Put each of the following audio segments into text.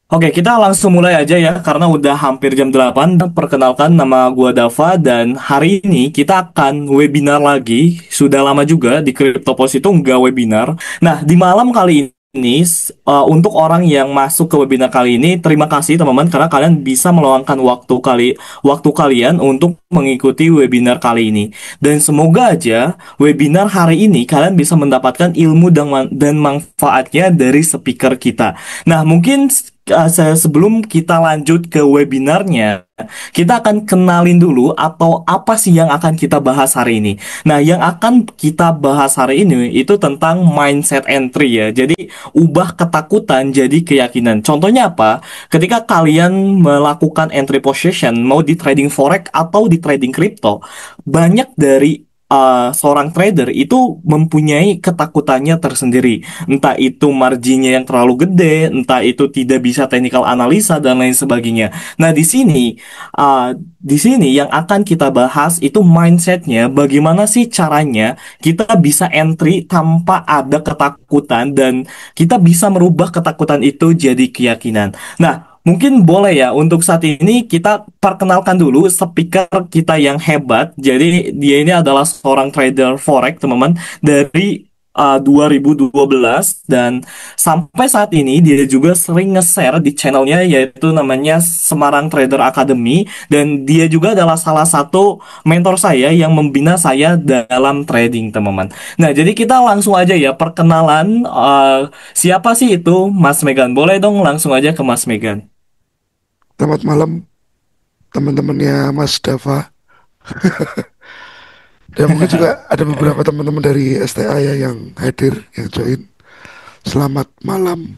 Oke, kita langsung mulai aja ya, karena udah hampir jam 8. Perkenalkan, nama gua Dava, dan hari ini kita akan webinar lagi. Sudah lama juga di CryptoPost itu nggak webinar. Nah, di malam kali ini, untuk orang yang masuk ke webinar kali ini, terima kasih teman-teman, karena kalian bisa meluangkan waktu kalian untuk mengikuti webinar kali ini. Dan semoga aja webinar hari ini kalian bisa mendapatkan ilmu dan manfaatnya dari speaker kita. Nah, mungkin sebelum kita lanjut ke webinarnya, kita akan kenalin dulu atau apa sih yang akan kita bahas hari ini. Nah, yang akan kita bahas hari ini itu tentang mindset entry ya. Jadi, ubah ketakutan jadi keyakinan. Contohnya apa? Ketika kalian melakukan entry position, mau di trading forex atau di trading crypto, banyak dari seorang trader itu mempunyai ketakutannya tersendiri. Entah itu marginnya yang terlalu gede, entah itu tidak bisa technical analisa dan lain sebagainya. Nah, di sini yang akan kita bahas itu mindsetnya, bagaimana sih caranya kita bisa entry tanpa ada ketakutan dan kita bisa merubah ketakutan itu jadi keyakinan. Nah, mungkin boleh ya untuk saat ini kita perkenalkan dulu speaker kita yang hebat. Jadi dia ini adalah seorang trader forex, teman-teman, dari 2012, dan sampai saat ini dia juga sering nge-share di channelnya yaitu namanya Semarang Trader Academy, dan dia juga adalah salah satu mentor saya yang membina saya dalam trading, teman-teman. Nah, jadi kita langsung aja ya perkenalan, siapa sih itu Mas Megan? Boleh dong langsung aja ke Mas Megan. Selamat malam teman-temannya Mas Dava. Dan mungkin juga ada beberapa teman-teman dari STA ya yang hadir, yang join. Selamat malam.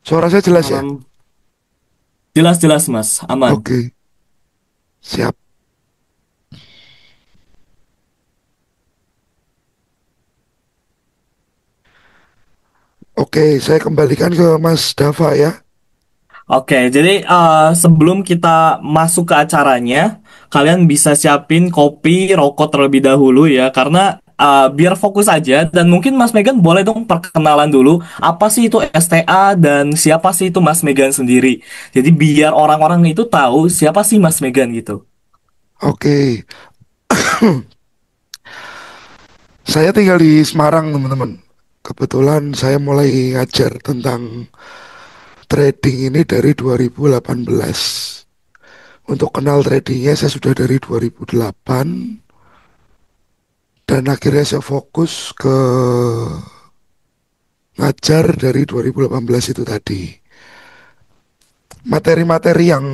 Suara saya jelas ya? Malam. Jelas-jelas Mas, aman. Oke, siap. Oke, saya kembalikan ke Mas Dava ya. Oke, jadi sebelum kita masuk ke acaranya, kalian bisa siapin kopi, rokok terlebih dahulu ya, karena biar fokus aja. Dan mungkin Mas Megan boleh dong perkenalan dulu, apa sih itu STA dan siapa sih itu Mas Megan sendiri. Jadi biar orang-orang itu tahu siapa sih Mas Megan gitu. Oke, saya tinggal di Semarang teman-teman. Kebetulan saya mulai ngajar tentang trading ini dari 2018. Untuk kenal tradingnya saya sudah dari 2008. Dan akhirnya saya fokus ke ngajar dari 2018 itu tadi. Materi-materi yang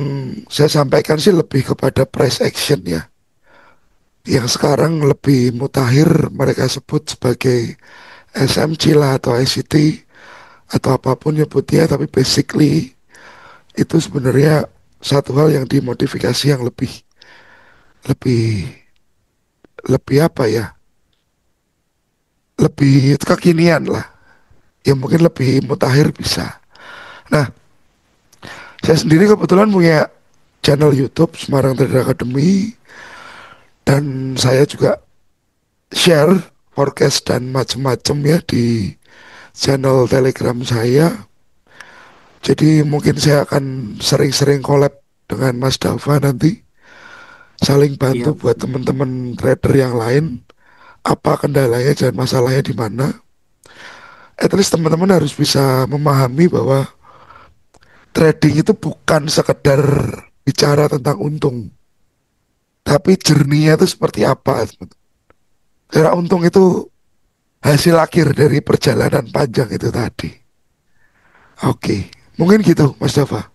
saya sampaikan sih lebih kepada price action ya. Yang sekarang lebih mutakhir mereka sebut sebagai SMC lah atau ICT atau apapun nyebutnya, tapi basically itu sebenarnya satu hal yang dimodifikasi yang lebih lebih lebih apa ya? Lebih kekinian lah. Ya mungkin lebih mutakhir bisa. Nah, saya sendiri kebetulan punya channel YouTube Semarang Trader Academy, dan saya juga share forecast dan macam-macam ya di channel Telegram saya. Jadi mungkin saya akan sering-sering collab dengan Mas Dava nanti, saling bantu Iya. buat teman-teman trader yang lain apa kendalanya dan masalahnya di mana. At least teman-teman harus bisa memahami bahwa trading itu bukan sekedar bicara tentang untung, tapi jerninya itu seperti apa. Karena untung itu hasil akhir dari perjalanan panjang itu tadi. Oke, mungkin gitu Mas Dava.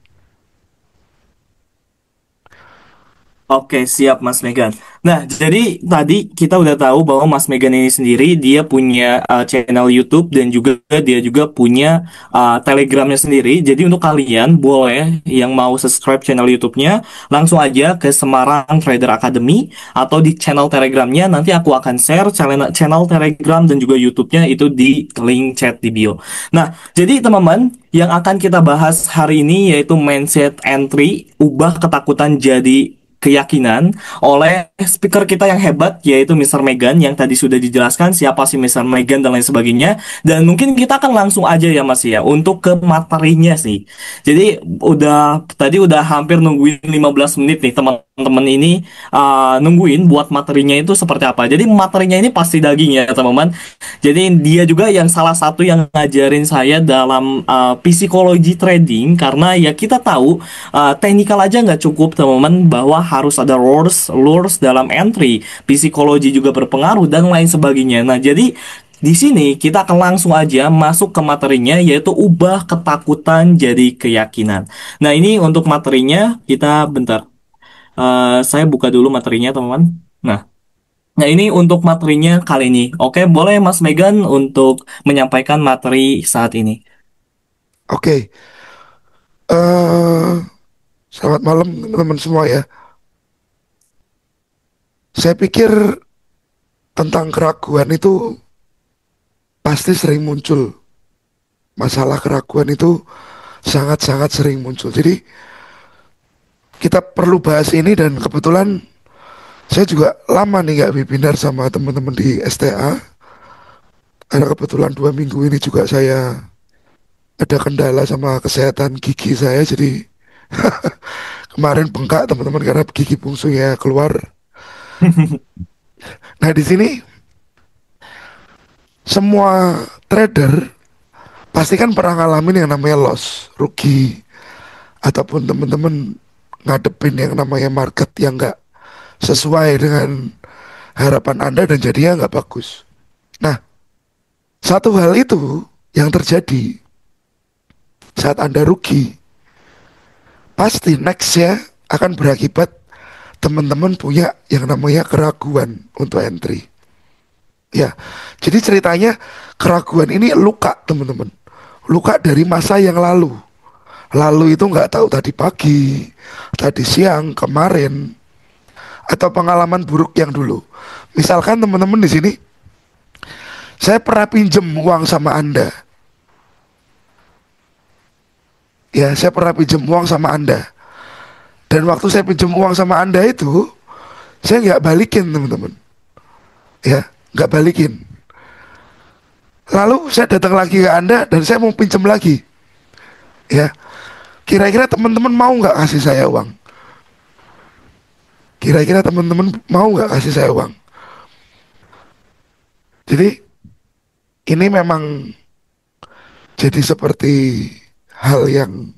Oke, siap Mas Megan. Nah, jadi tadi kita udah tahu bahwa Mas Megan ini sendiri dia punya channel YouTube dan juga dia juga punya Telegramnya sendiri. Jadi untuk kalian boleh yang mau subscribe channel YouTube-nya, langsung aja ke Semarang Trader Academy atau di channel Telegramnya. Nanti aku akan share channel Telegram dan juga YouTube-nya itu di link chat di bio. Nah, jadi teman-teman, yang akan kita bahas hari ini yaitu mindset entry, ubah ketakutan jadi keyakinan oleh speaker kita yang hebat yaitu Mr. Megan yang tadi sudah dijelaskan siapa sih Mr. Megan dan lain sebagainya. Dan mungkin kita akan langsung aja ya Mas ya untuk ke materinya sih. Jadi tadi udah hampir nungguin 15 menit nih teman-teman ini nungguin buat materinya itu seperti apa. Jadi materinya ini pasti daging ya teman-teman. Jadi dia juga yang salah satu yang ngajarin saya dalam psikologi trading karena ya kita tahu technical aja nggak cukup teman-teman bahwa harus ada lures dalam entry, psikologi juga berpengaruh dan lain sebagainya. Nah, jadi di sini kita akan langsung aja masuk ke materinya yaitu ubah ketakutan jadi keyakinan. Nah, ini untuk materinya kita bentar. Saya buka dulu materinya teman-teman. Nah, Nah, ini untuk materinya kali ini. Oke, boleh Mas Megan untuk menyampaikan materi saat ini. Oke, eh selamat malam teman-teman semua ya. Saya pikir tentang keraguan itu pasti sering muncul. Masalah keraguan itu sangat-sangat sering muncul. Jadi kita perlu bahas ini dan kebetulan saya juga lama nih nggak webinar sama teman-teman di STA. Karena kebetulan 2 minggu ini juga saya ada kendala sama kesehatan gigi saya. Jadi kemarin bengkak teman-teman karena gigi bungsunya keluar. Nah di sini semua trader pasti kan pernah ngalamin yang namanya loss, rugi, ataupun teman-teman ngadepin yang namanya market yang nggak sesuai dengan harapan Anda dan jadinya nggak bagus. Nah, satu hal itu yang terjadi saat Anda rugi, pasti next ya akan berakibat teman-teman punya yang namanya keraguan untuk entry. Ya, jadi ceritanya keraguan ini luka teman-teman. Luka dari masa yang lalu. Lalu itu nggak tahu tadi pagi, tadi siang, kemarin, atau pengalaman buruk yang dulu. Misalkan teman-teman di sini, saya pernah pinjem uang sama Anda. Ya, saya pernah pinjem uang sama Anda. Dan waktu saya pinjem uang sama Anda itu, saya nggak balikin teman-teman. Ya, nggak balikin. Lalu saya datang lagi ke Anda dan saya mau pinjem lagi. Ya, kira-kira teman-teman mau nggak kasih saya uang? Kira-kira teman-teman mau nggak kasih saya uang? Jadi ini memang jadi seperti hal yang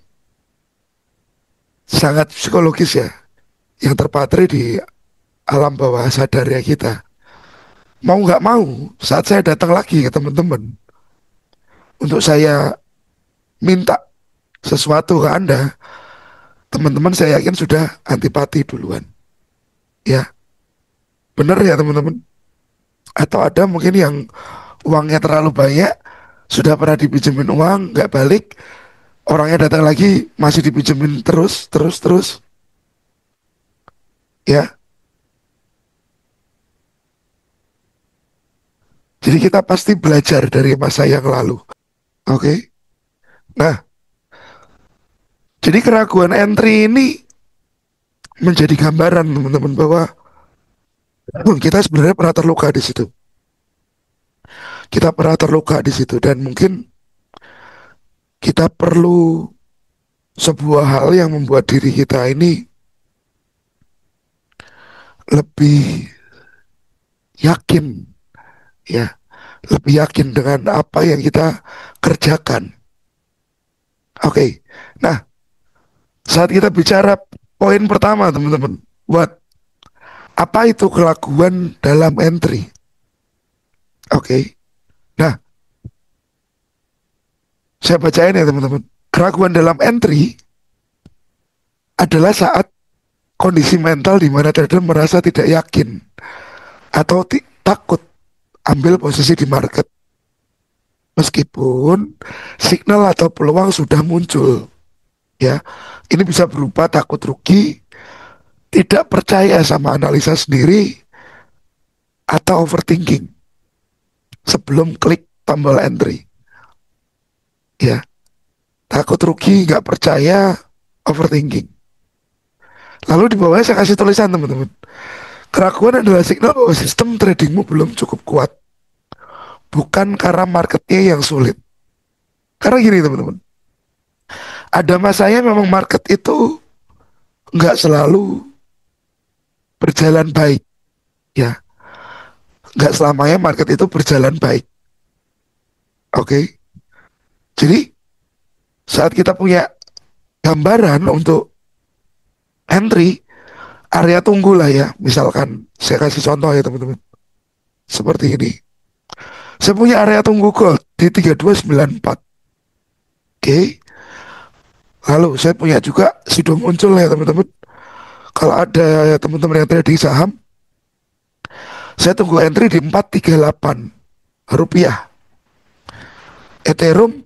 sangat psikologis ya, yang terpatri di alam bawah sadarnya kita. Mau nggak mau, saat saya datang lagi ke teman-teman, untuk saya minta sesuatu ke Anda, teman-teman saya yakin sudah antipati duluan. Ya, bener ya teman-teman? Atau ada mungkin yang uangnya terlalu banyak, sudah pernah dipinjemin uang, nggak balik, orangnya datang lagi, masih dipinjemin terus, terus, terus. Ya, jadi kita pasti belajar dari masa yang lalu. Oke. Nah, jadi keraguan entry ini menjadi gambaran teman-teman bahwa kita sebenarnya pernah terluka di situ. Kita pernah terluka di situ dan mungkin kita perlu sebuah hal yang membuat diri kita ini lebih yakin, ya, lebih yakin dengan apa yang kita kerjakan. Oke. Nah, saat kita bicara poin pertama teman-teman, buat apa itu keraguan dalam entry? Oke. Nah, saya bacain ya teman-teman. Keraguan dalam entry adalah saat kondisi mental di mana trader merasa tidak yakin atau takut ambil posisi di market meskipun signal atau peluang sudah muncul. Ya, ini bisa berupa takut rugi, tidak percaya sama analisa sendiri, atau overthinking sebelum klik tombol entry. Ya, takut rugi, nggak percaya, overthinking. Lalu di bawahnya saya kasih tulisan teman-teman. Keraguan adalah signal bahwa sistem tradingmu belum cukup kuat. Bukan karena marketnya yang sulit. Karena gini teman-teman. Ada masanya memang market itu nggak selalu berjalan baik. Ya, nggak selamanya market itu berjalan baik. Oke. Jadi saat kita punya gambaran untuk entry, area tunggu lah ya. Misalkan saya kasih contoh ya teman-teman. Seperti ini. Saya punya area tunggu gold di 3294. Oke. Lalu saya punya juga sudah muncul ya teman-teman. Kalau ada teman-teman yang trading saham, saya tunggu entry di 438 rupiah. Ethereum,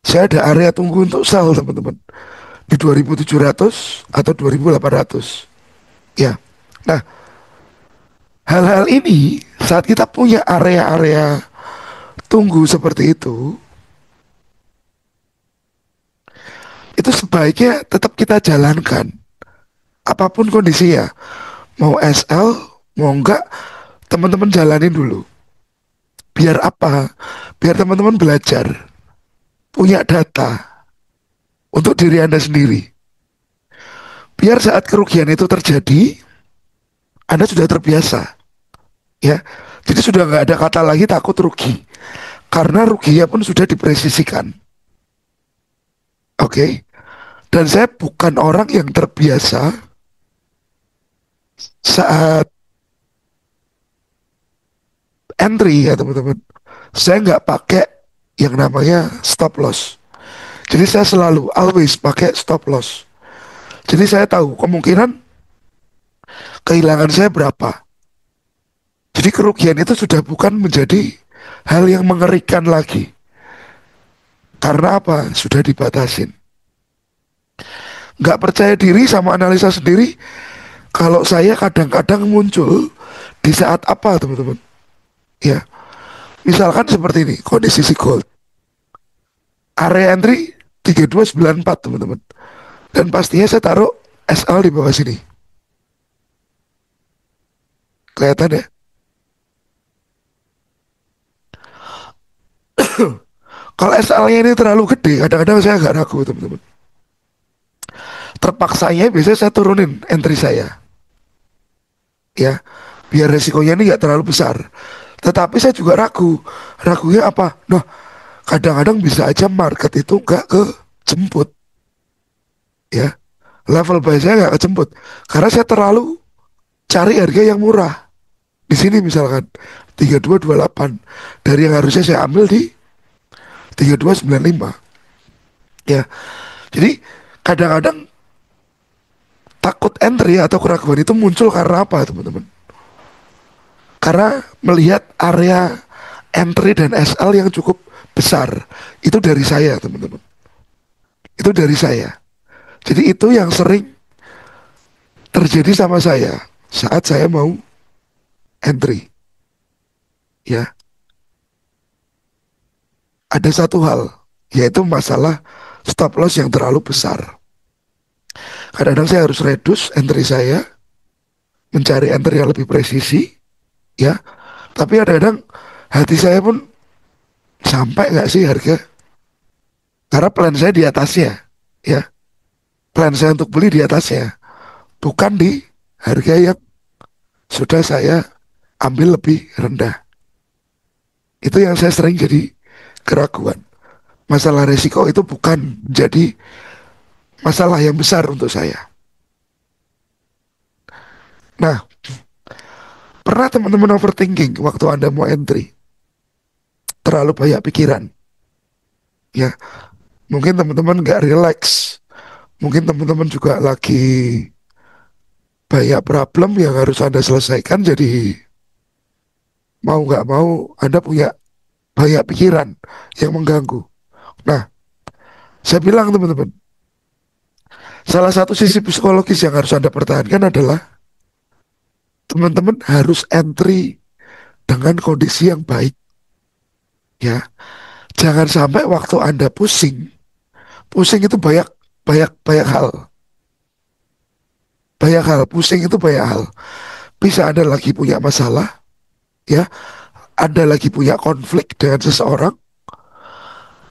saya ada area tunggu untuk sell teman-teman di 2700 atau 2800. Ya. Nah, hal-hal ini saat kita punya area-area tunggu seperti itu sebaiknya tetap kita jalankan. Apapun kondisinya, mau SL, mau enggak, teman-teman jalanin dulu. Biar apa? Biar teman-teman belajar, punya data untuk diri Anda sendiri. Biar saat kerugian itu terjadi, Anda sudah terbiasa, ya. Jadi sudah nggak ada kata lagi takut rugi, karena ruginya pun sudah dipresisikan. Oke. Dan saya bukan orang yang terbiasa saat entry ya teman-teman. Saya nggak pakai yang namanya stop loss. Jadi saya selalu always pakai stop loss. Jadi saya tahu kemungkinan kehilangan saya berapa. Jadi kerugian itu sudah bukan menjadi hal yang mengerikan lagi. Karena apa? Sudah dibatasin. Nggak percaya diri sama analisa sendiri. Kalau saya kadang-kadang muncul di saat apa teman-teman? Ya, misalkan seperti ini kondisi si gold. Area entry 3294 teman-teman. Dan pastinya saya taruh SL di bawah sini. Kelihatan ya? Kalau SL-nya ini terlalu gede, kadang-kadang saya agak ragu teman-teman. Terpaksanya biasanya saya turunin entry saya. Ya, biar resikonya ini nggak terlalu besar. Tetapi saya juga ragu. Ragunya apa? Nah, kadang-kadang bisa aja market itu nggak kejemput. Ya, level buy saya nggak kejemput. Karena saya terlalu cari harga yang murah. Di sini misalkan 3228 dari yang harusnya saya ambil di 3295. Ya, jadi kadang-kadang takut entry atau keraguan itu muncul karena apa teman-teman? Karena melihat area entry dan SL yang cukup besar. Itu dari saya teman-teman. Itu dari saya. Jadi itu yang sering terjadi sama saya saat saya mau entry. Ya, ada satu hal, yaitu masalah stop loss yang terlalu besar. Kadang-kadang saya harus reduce entry saya, mencari entry yang lebih presisi, ya. Tapi kadang-kadang hati saya pun sampai nggak sih harga? Karena plan saya di atasnya, ya. Plan saya untuk beli di atasnya, bukan di harga yang sudah saya ambil lebih rendah. Itu yang saya sering jadi keraguan. Masalah resiko itu bukan jadi masalah yang besar untuk saya. Nah, pernah teman-teman overthinking waktu Anda mau entry? Terlalu banyak pikiran. Ya, mungkin teman-teman nggak relax. Mungkin teman-teman juga lagi banyak problem yang harus Anda selesaikan. Jadi mau nggak mau Anda punya banyak pikiran yang mengganggu. Nah, saya bilang teman-teman, salah satu sisi psikologis yang harus Anda pertahankan adalah teman-teman harus entry dengan kondisi yang baik. Ya, jangan sampai waktu Anda pusing, pusing itu banyak banyak banyak hal. Banyak hal, pusing itu banyak hal. Bisa Anda lagi punya masalah, ya, Anda lagi punya konflik dengan seseorang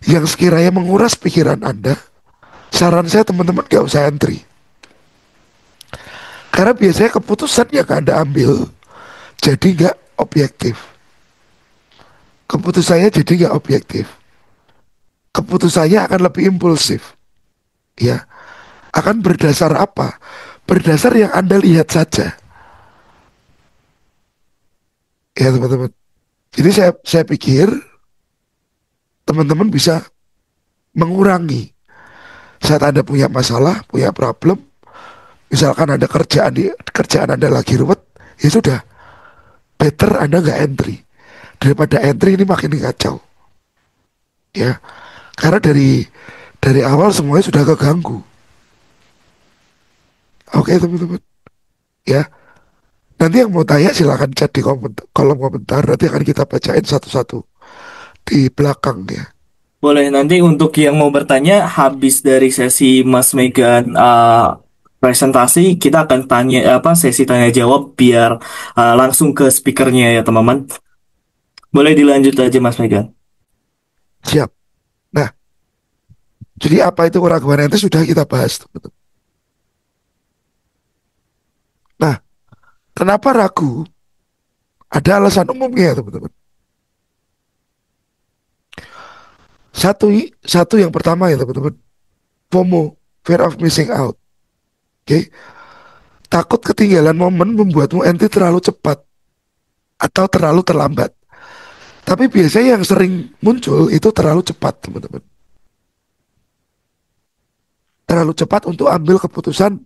yang sekiranya menguras pikiran Anda. Saran saya teman-teman gak usah entry. Karena biasanya keputusan yang Anda ambil jadi gak objektif. Keputusannya jadi gak objektif. Keputusannya akan lebih impulsif. Ya, akan berdasar apa? Berdasar yang Anda lihat saja. Ya teman-teman. Jadi saya pikir teman-teman bisa mengurangi saat Anda punya masalah, punya problem, misalkan ada kerjaan Anda lagi ruwet, ya sudah, better Anda nggak entry daripada entry ini makin kacau. Ya, karena dari awal semuanya sudah keganggu. Oke teman-teman, ya. Nanti yang mau tanya silakan chat di kolom komentar. Nanti akan kita bacain satu-satu di belakang ya. Boleh, nanti untuk yang mau bertanya, habis dari sesi Mas Megan presentasi, kita akan tanya apa sesi tanya jawab biar langsung ke speakernya ya teman-teman. Boleh dilanjut aja Mas Megan. Siap. Nah, jadi apa itu keraguan ente sudah kita bahas teman-teman. Nah, kenapa ragu? Ada alasan umumnya teman-teman. Satu yang pertama ya teman-teman, FOMO, fear of missing out. Oke, takut ketinggalan momen membuatmu ente terlalu cepat atau terlalu terlambat. Tapi biasanya yang sering muncul itu terlalu cepat teman-teman. Terlalu cepat untuk ambil keputusan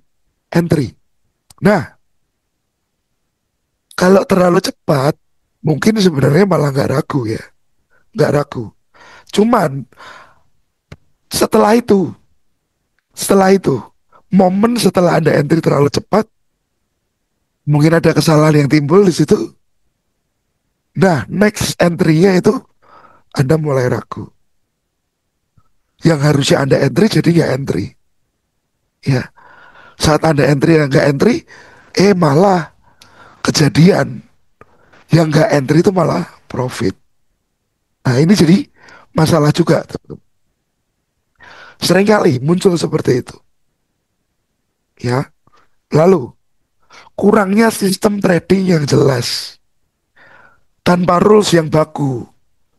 entry. Nah, kalau terlalu cepat, mungkin sebenarnya malah nggak ragu ya, nggak ragu. Cuman setelah itu, setelah itu, momen setelah Anda entry terlalu cepat, mungkin ada kesalahan yang timbul di situ. Nah, next entry-nya itu Anda mulai ragu. Yang harusnya Anda entry jadi nggak entry. Ya, saat Anda entry yang nggak entry, malah kejadian yang nggak entry itu malah profit. Nah, ini jadi masalah juga, teman-teman. Seringkali muncul seperti itu. Ya, lalu kurangnya sistem trading yang jelas tanpa rules yang baku.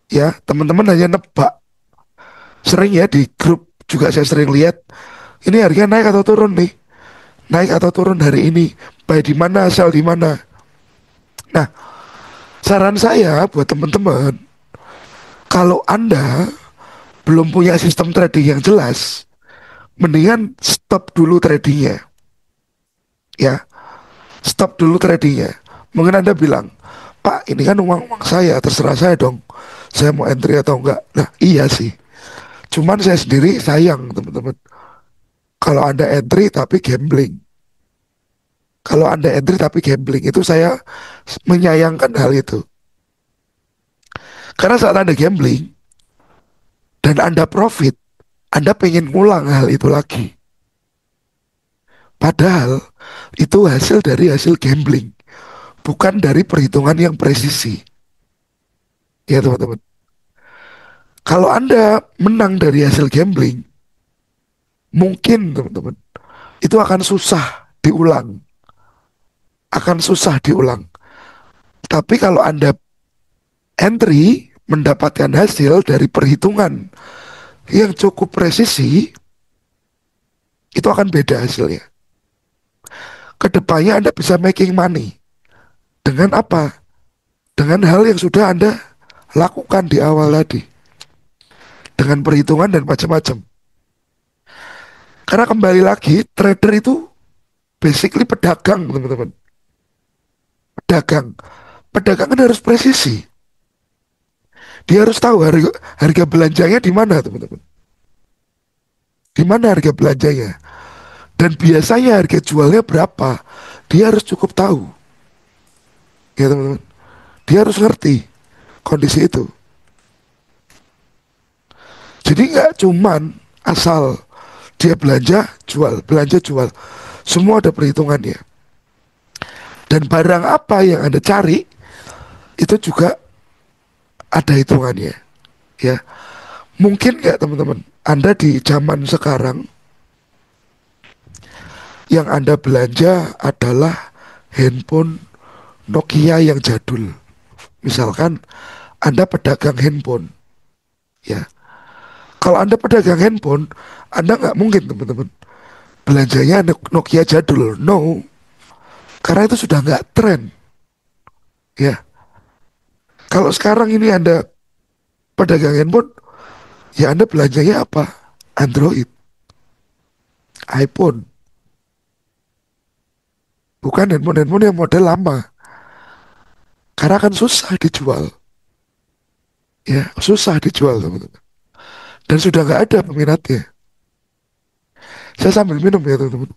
Ya, teman-teman hanya nebak. Sering ya di grup juga saya sering lihat ini harga naik atau turun nih, naik atau turun hari ini, buy di mana, sell di mana. Nah, saran saya buat teman-teman, kalau Anda belum punya sistem trading yang jelas, mendingan stop dulu tradingnya. Ya, stop dulu tradingnya. Mungkin Anda bilang, Pak, ini kan uang-uang saya, terserah saya dong. Saya mau entry atau enggak. Nah, iya sih. Cuman saya sendiri sayang, teman-teman. Kalau Anda entry tapi gambling. Kalau Anda entry tapi gambling, itu saya menyayangkan hal itu. Karena saat Anda gambling dan Anda profit, Anda pengen ngulang hal itu lagi. Padahal itu hasil dari hasil gambling, bukan dari perhitungan yang presisi. Ya teman-teman. Kalau Anda menang dari hasil gambling, mungkin teman-teman, itu akan susah diulang. Akan susah diulang. Tapi kalau Anda entry mendapatkan hasil dari perhitungan yang cukup presisi, itu akan beda hasilnya. Kedepannya Anda bisa making money. Dengan apa? Dengan hal yang sudah Anda lakukan di awal tadi. Dengan perhitungan dan macam-macam. Karena kembali lagi, trader itu basically pedagang, teman-teman. Pedagang. Pedagang kan harus presisi. Dia harus tahu harga belanjanya di mana, teman-teman. Di mana harga belanjanya. Dan biasanya harga jualnya berapa. Dia harus cukup tahu. Ya, teman-teman. Dia harus ngerti kondisi itu. Jadi nggak cuman asal dia belanja jual, belanja jual. Semua ada perhitungannya. Dan barang apa yang Anda cari itu juga ada hitungannya, ya. Mungkin nggak teman-teman, Anda di zaman sekarang yang Anda belanja adalah handphone Nokia yang jadul. Misalkan Anda pedagang handphone, ya. Kalau Anda pedagang handphone, Anda nggak mungkin teman-teman belanjanya Nokia jadul. No, karena itu sudah nggak tren, ya. Kalau sekarang ini Anda pedagang handphone, ya Anda belanjanya apa? Android, iPhone, bukan handphone-handphone yang model lama. Karena kan susah dijual, ya susah dijual teman-teman. Dan sudah nggak ada peminatnya. Saya sambil minum ya teman-teman.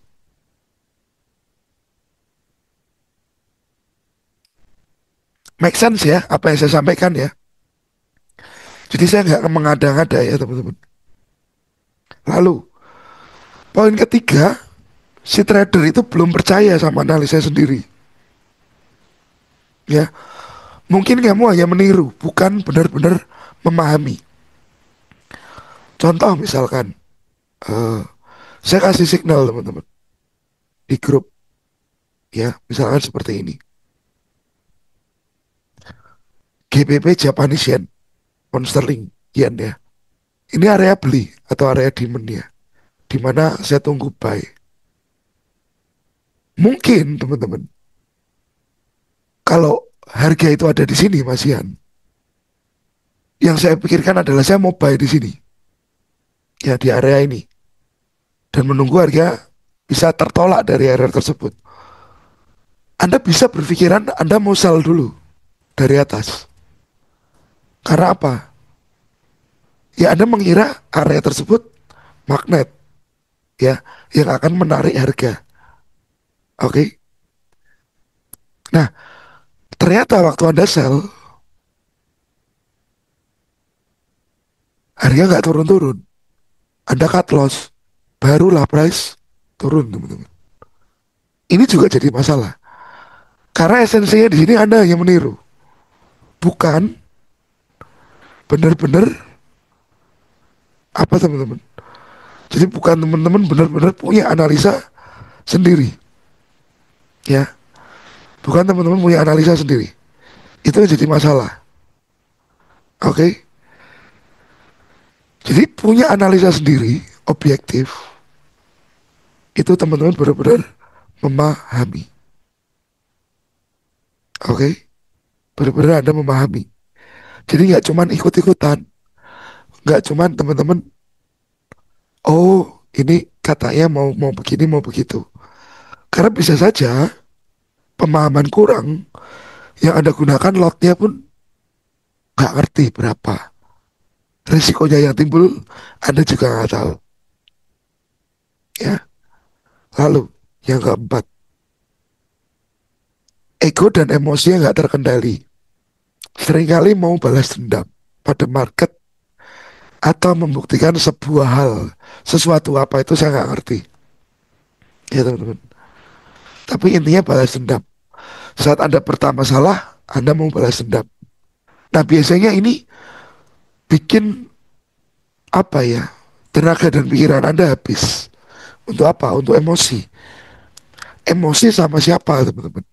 Make sense ya apa yang saya sampaikan ya. Jadi saya nggak mengada-ngada ya teman-teman. Lalu poin ketiga, si trader itu belum percaya sama analisa sendiri. Ya, mungkin kamu hanya meniru, bukan benar-benar memahami. Contoh misalkan, eh, saya kasih signal teman-teman di grup, ya, misalkan seperti ini. GBP Japanese Yen, pound sterling, yen ya. Ini area beli atau area demand ya, di mana saya tunggu buy. Mungkin teman-teman, kalau harga itu ada di sini Mas Ian, yang saya pikirkan adalah saya mau buy di sini, ya di area ini, dan menunggu harga bisa tertolak dari area tersebut. Anda bisa berpikiran Anda mau sell dulu dari atas. Karena apa? Ya Anda mengira area tersebut magnet, ya, yang akan menarik harga. Oke. Nah, ternyata waktu Anda sell, harga nggak turun-turun. Anda cut loss, barulah price turun, teman-teman. Ini juga jadi masalah. Karena esensinya di sini Anda hanya meniru, bukan benar-benar apa teman-teman. Jadi bukan teman-teman benar-benar punya analisa sendiri, ya. Bukan teman-teman punya analisa sendiri. Itu yang jadi masalah. Oke. Jadi punya analisa sendiri, objektif. Itu teman-teman benar-benar memahami. Oke. Benar-benar Anda memahami. Jadi nggak cuman ikut-ikutan. Nggak cuman teman-teman, oh ini katanya mau mau begini mau begitu. Karena bisa saja pemahaman kurang yang Anda gunakan lotnya pun nggak ngerti berapa. Risikonya yang timbul Anda juga nggak tahu. Ya. Lalu yang keempat, ego dan emosinya nggak terkendali. Seringkali mau balas dendam pada market atau membuktikan sebuah hal, sesuatu apa itu saya nggak ngerti, ya teman-teman. Tapi intinya balas dendam. Saat Anda pertama salah, Anda mau balas dendam. Nah biasanya ini bikin apa ya, tenaga dan pikiran Anda habis. Untuk apa? Untuk emosi. Emosi sama siapa teman-teman?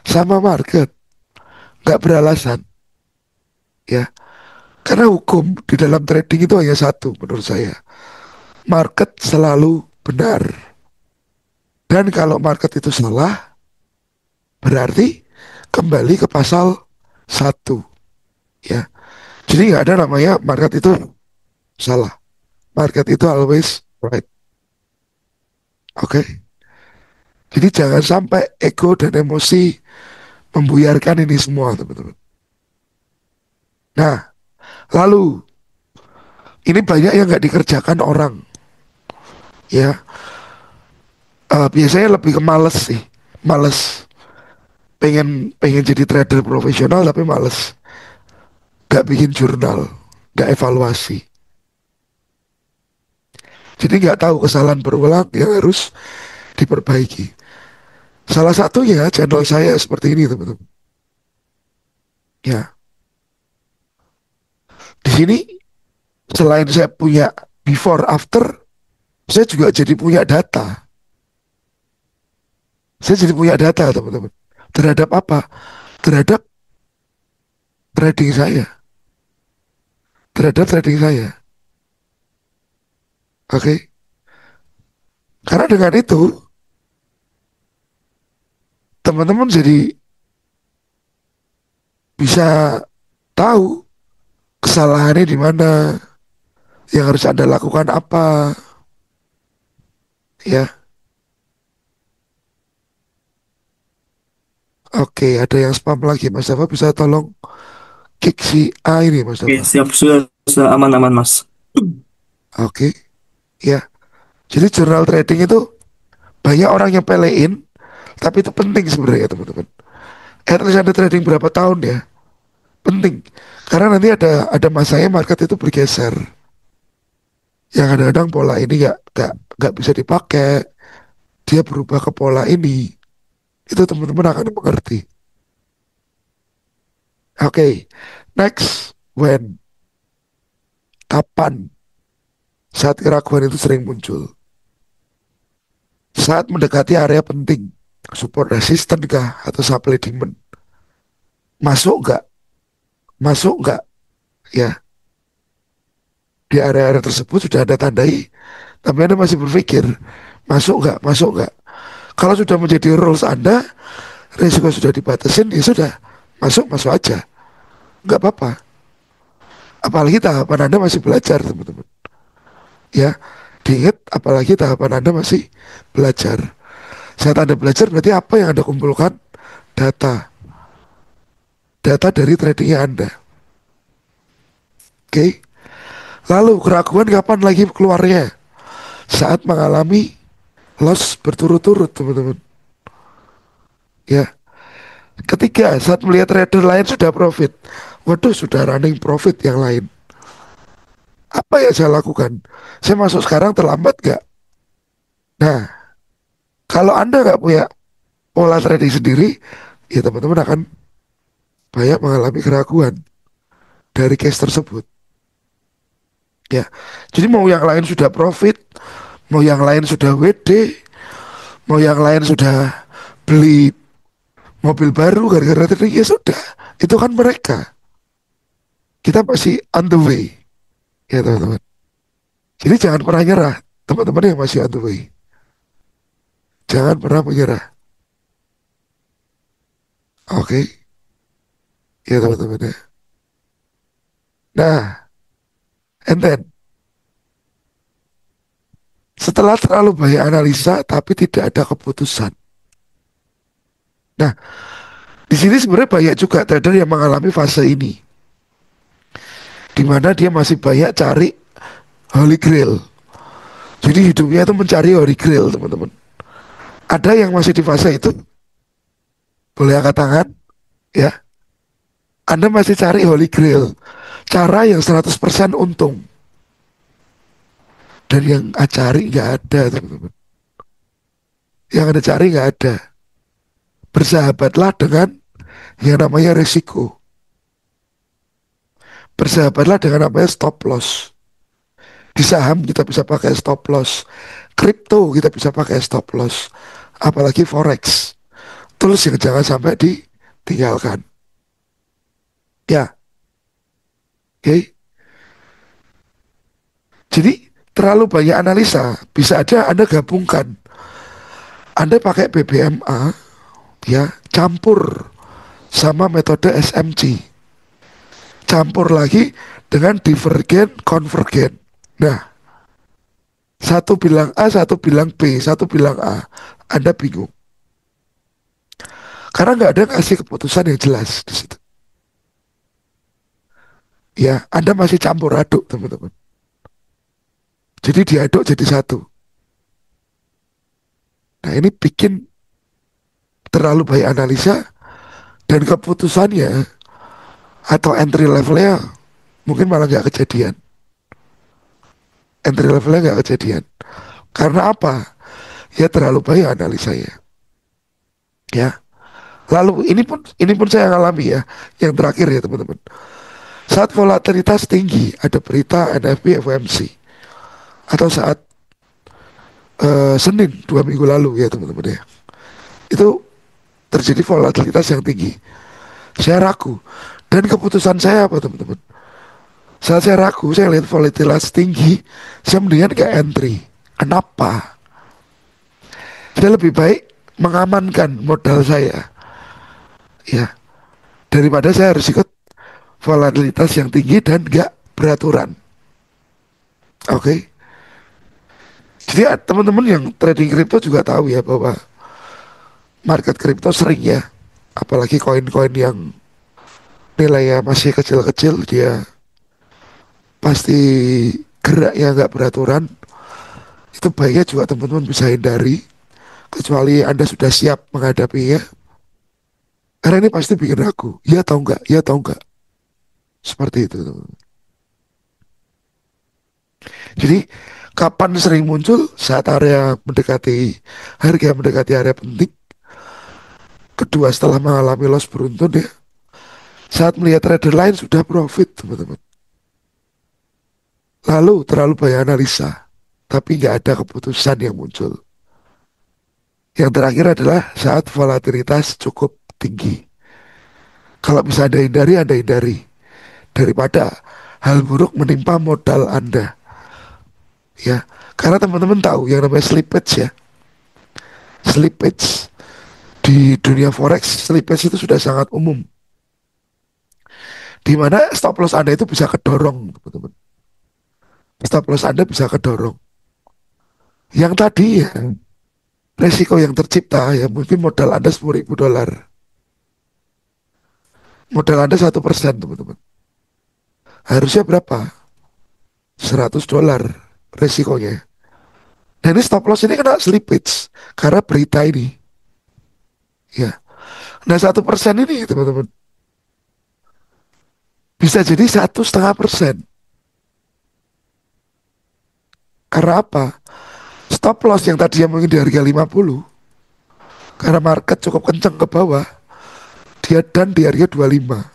Sama market. Nggak beralasan, ya. Karena hukum di dalam trading itu hanya satu menurut saya. Market selalu benar. Dan kalau market itu salah, berarti kembali ke pasal satu, ya. Jadi nggak ada namanya market itu salah. Market itu always right. Oke. Jadi jangan sampai ego dan emosi membuyarkan ini semua, teman-teman. Nah, lalu ini banyak yang nggak dikerjakan orang, ya. Biasanya lebih ke males sih, males. Pengen pengen jadi trader profesional tapi males. Gak bikin jurnal, gak evaluasi. Jadi nggak tahu kesalahan berulang yang harus diperbaiki. Salah satunya channel saya seperti ini teman-teman. Ya, di sini selain saya punya before after, saya juga jadi punya data. Saya jadi punya data teman-teman. Terhadap apa? Terhadap trading saya. Terhadap trading saya. Oke. Karena dengan itu, teman-teman jadi bisa tahu kesalahannya di mana, yang harus Anda lakukan apa, ya. Oke, ada yang spam lagi, Mas Dafa bisa tolong kick si A ini, Mas Oke, Dafa. siap, sudah aman-aman, Mas. Oke, ya. Jadi jurnal trading itu banyak orang yang pelein, tapi itu penting sebenarnya teman-teman. At least Anda trading berapa tahun ya, penting. Karena nanti ada masanya market itu bergeser. Yang kadang-kadang pola ini nggak bisa dipakai, dia berubah ke pola ini. Itu teman-teman akan mengerti. Oke, next, when, kapan saat keraguan itu sering muncul? Saat mendekati area penting, support resisten kah atau supply demand? Masuk nggak? Masuk nggak? Ya, di area-area tersebut sudah Anda tandai, tapi Anda masih berpikir, masuk nggak? Masuk nggak? Kalau sudah menjadi rules Anda, risiko sudah dibatasin, ya sudah, masuk, masuk aja. Nggak apa-apa. Apalagi tahapan Anda masih belajar, teman-teman. Ya, diingat, apalagi tahapan Anda masih belajar. Saat Anda belajar berarti apa yang Anda kumpulkan? Data. Data dari tradingnya Anda. Oke. Lalu keraguan kapan lagi keluarnya? Saat mengalami loss berturut-turut, teman-teman. Ya. Ketiga, saat melihat trader lain sudah profit. Waduh, sudah running profit yang lain. Apa yang saya lakukan? Saya masuk sekarang terlambat gak? Nah, kalau Anda nggak punya pola trading sendiri, ya teman-teman akan banyak mengalami keraguan dari case tersebut. Ya, jadi mau yang lain sudah profit, mau yang lain sudah WD, mau yang lain sudah beli mobil baru gara-gara trading, ya sudah, itu kan mereka. Kita masih on the way, ya teman-teman. Jadi jangan pernah nyerah, teman-teman yang masih on the way. Jangan pernah menyerah. Oke, ya teman-teman ya. Nah, and then setelah terlalu banyak analisa tapi tidak ada keputusan. Nah, di sini sebenarnya banyak juga trader yang mengalami fase ini, di mana dia masih banyak cari Holy Grail. Jadi hidupnya itu mencari Holy Grail, teman-teman. Ada yang masih di fase itu, boleh angkat tangan, ya. Anda masih cari Holy Grail, cara yang 100% untung. Dan yang cari nggak ada, teman-teman. Yang Anda cari nggak ada. Bersahabatlah dengan yang namanya resiko. Bersahabatlah dengan namanya stop loss. Di saham kita bisa pakai stop loss. Kripto kita bisa pakai stop loss. Apalagi forex. Tools yang jangan sampai ditinggalkan. Ya, oke. Jadi terlalu banyak analisa. Bisa aja Anda gabungkan. Anda pakai BBMA, ya, campur sama metode SMG. Campur lagi dengan divergen, konvergen. Nah, satu bilang A, satu bilang B, satu bilang A. Anda bingung. Karena nggak ada ngasih keputusan yang jelas di situ. Ya, Anda masih campur aduk, teman-teman. Jadi diaduk jadi satu. Nah, ini bikin terlalu banyak analisa dan keputusannya atau entry levelnya mungkin malah nggak kejadian. Entry levelnya nggak kejadian. Karena apa? Ya terlalu banyak analisanya. Ya. Lalu ini pun saya alami ya. Yang terakhir ya teman-teman. Saat volatilitas tinggi, ada berita NFP FOMC, atau saat Senin 2 minggu lalu ya teman-teman ya, itu terjadi volatilitas yang tinggi. Saya ragu, dan keputusan saya apa teman-teman? Saat saya ragu, saya lihat volatilitas tinggi, saya mendingan ke entry. Kenapa? Saya lebih baik mengamankan modal saya, ya, daripada saya harus ikut volatilitas yang tinggi dan gak beraturan. Oke, okay? Jadi teman-teman yang trading kripto juga tahu ya bahwa market kripto sering ya, apalagi koin-koin yang nilainya masih kecil-kecil, dia pasti geraknya nggak beraturan. Itu baiknya juga teman-teman bisa hindari, kecuali Anda sudah siap menghadapinya. Karena ini pasti bikin ragu, ya tahu nggak, ya tahu nggak, seperti itu teman-teman. Jadi kapan sering muncul? Saat area mendekati, harga mendekati area penting. Kedua, setelah mengalami loss beruntun ya, saat melihat trader lain sudah profit teman-teman. Lalu terlalu banyak analisa, tapi nggak ada keputusan yang muncul. Yang terakhir adalah saat volatilitas cukup tinggi. Kalau bisa Anda hindari, Anda hindari. Daripada hal buruk menimpa modal Anda. Ya, karena teman-teman tahu yang namanya slippage ya. Slippage di dunia forex, slippage itu sudah sangat umum. Di mana stop loss Anda itu bisa kedorong, teman-teman. Stop loss Anda bisa kedorong. Yang tadi ya, resiko yang tercipta ya mungkin modal Anda 10.000 dolar. Modal Anda 1%, teman-teman. Harusnya berapa? 100 dolar resikonya. Dan ini stop loss ini kena slippage karena berita ini. Ya. Nah 1% ini teman-teman bisa jadi 1,5%. Karena apa? Stop loss yang tadinya mungkin di harga 50, karena market cukup kenceng ke bawah, dia dan di harga 25.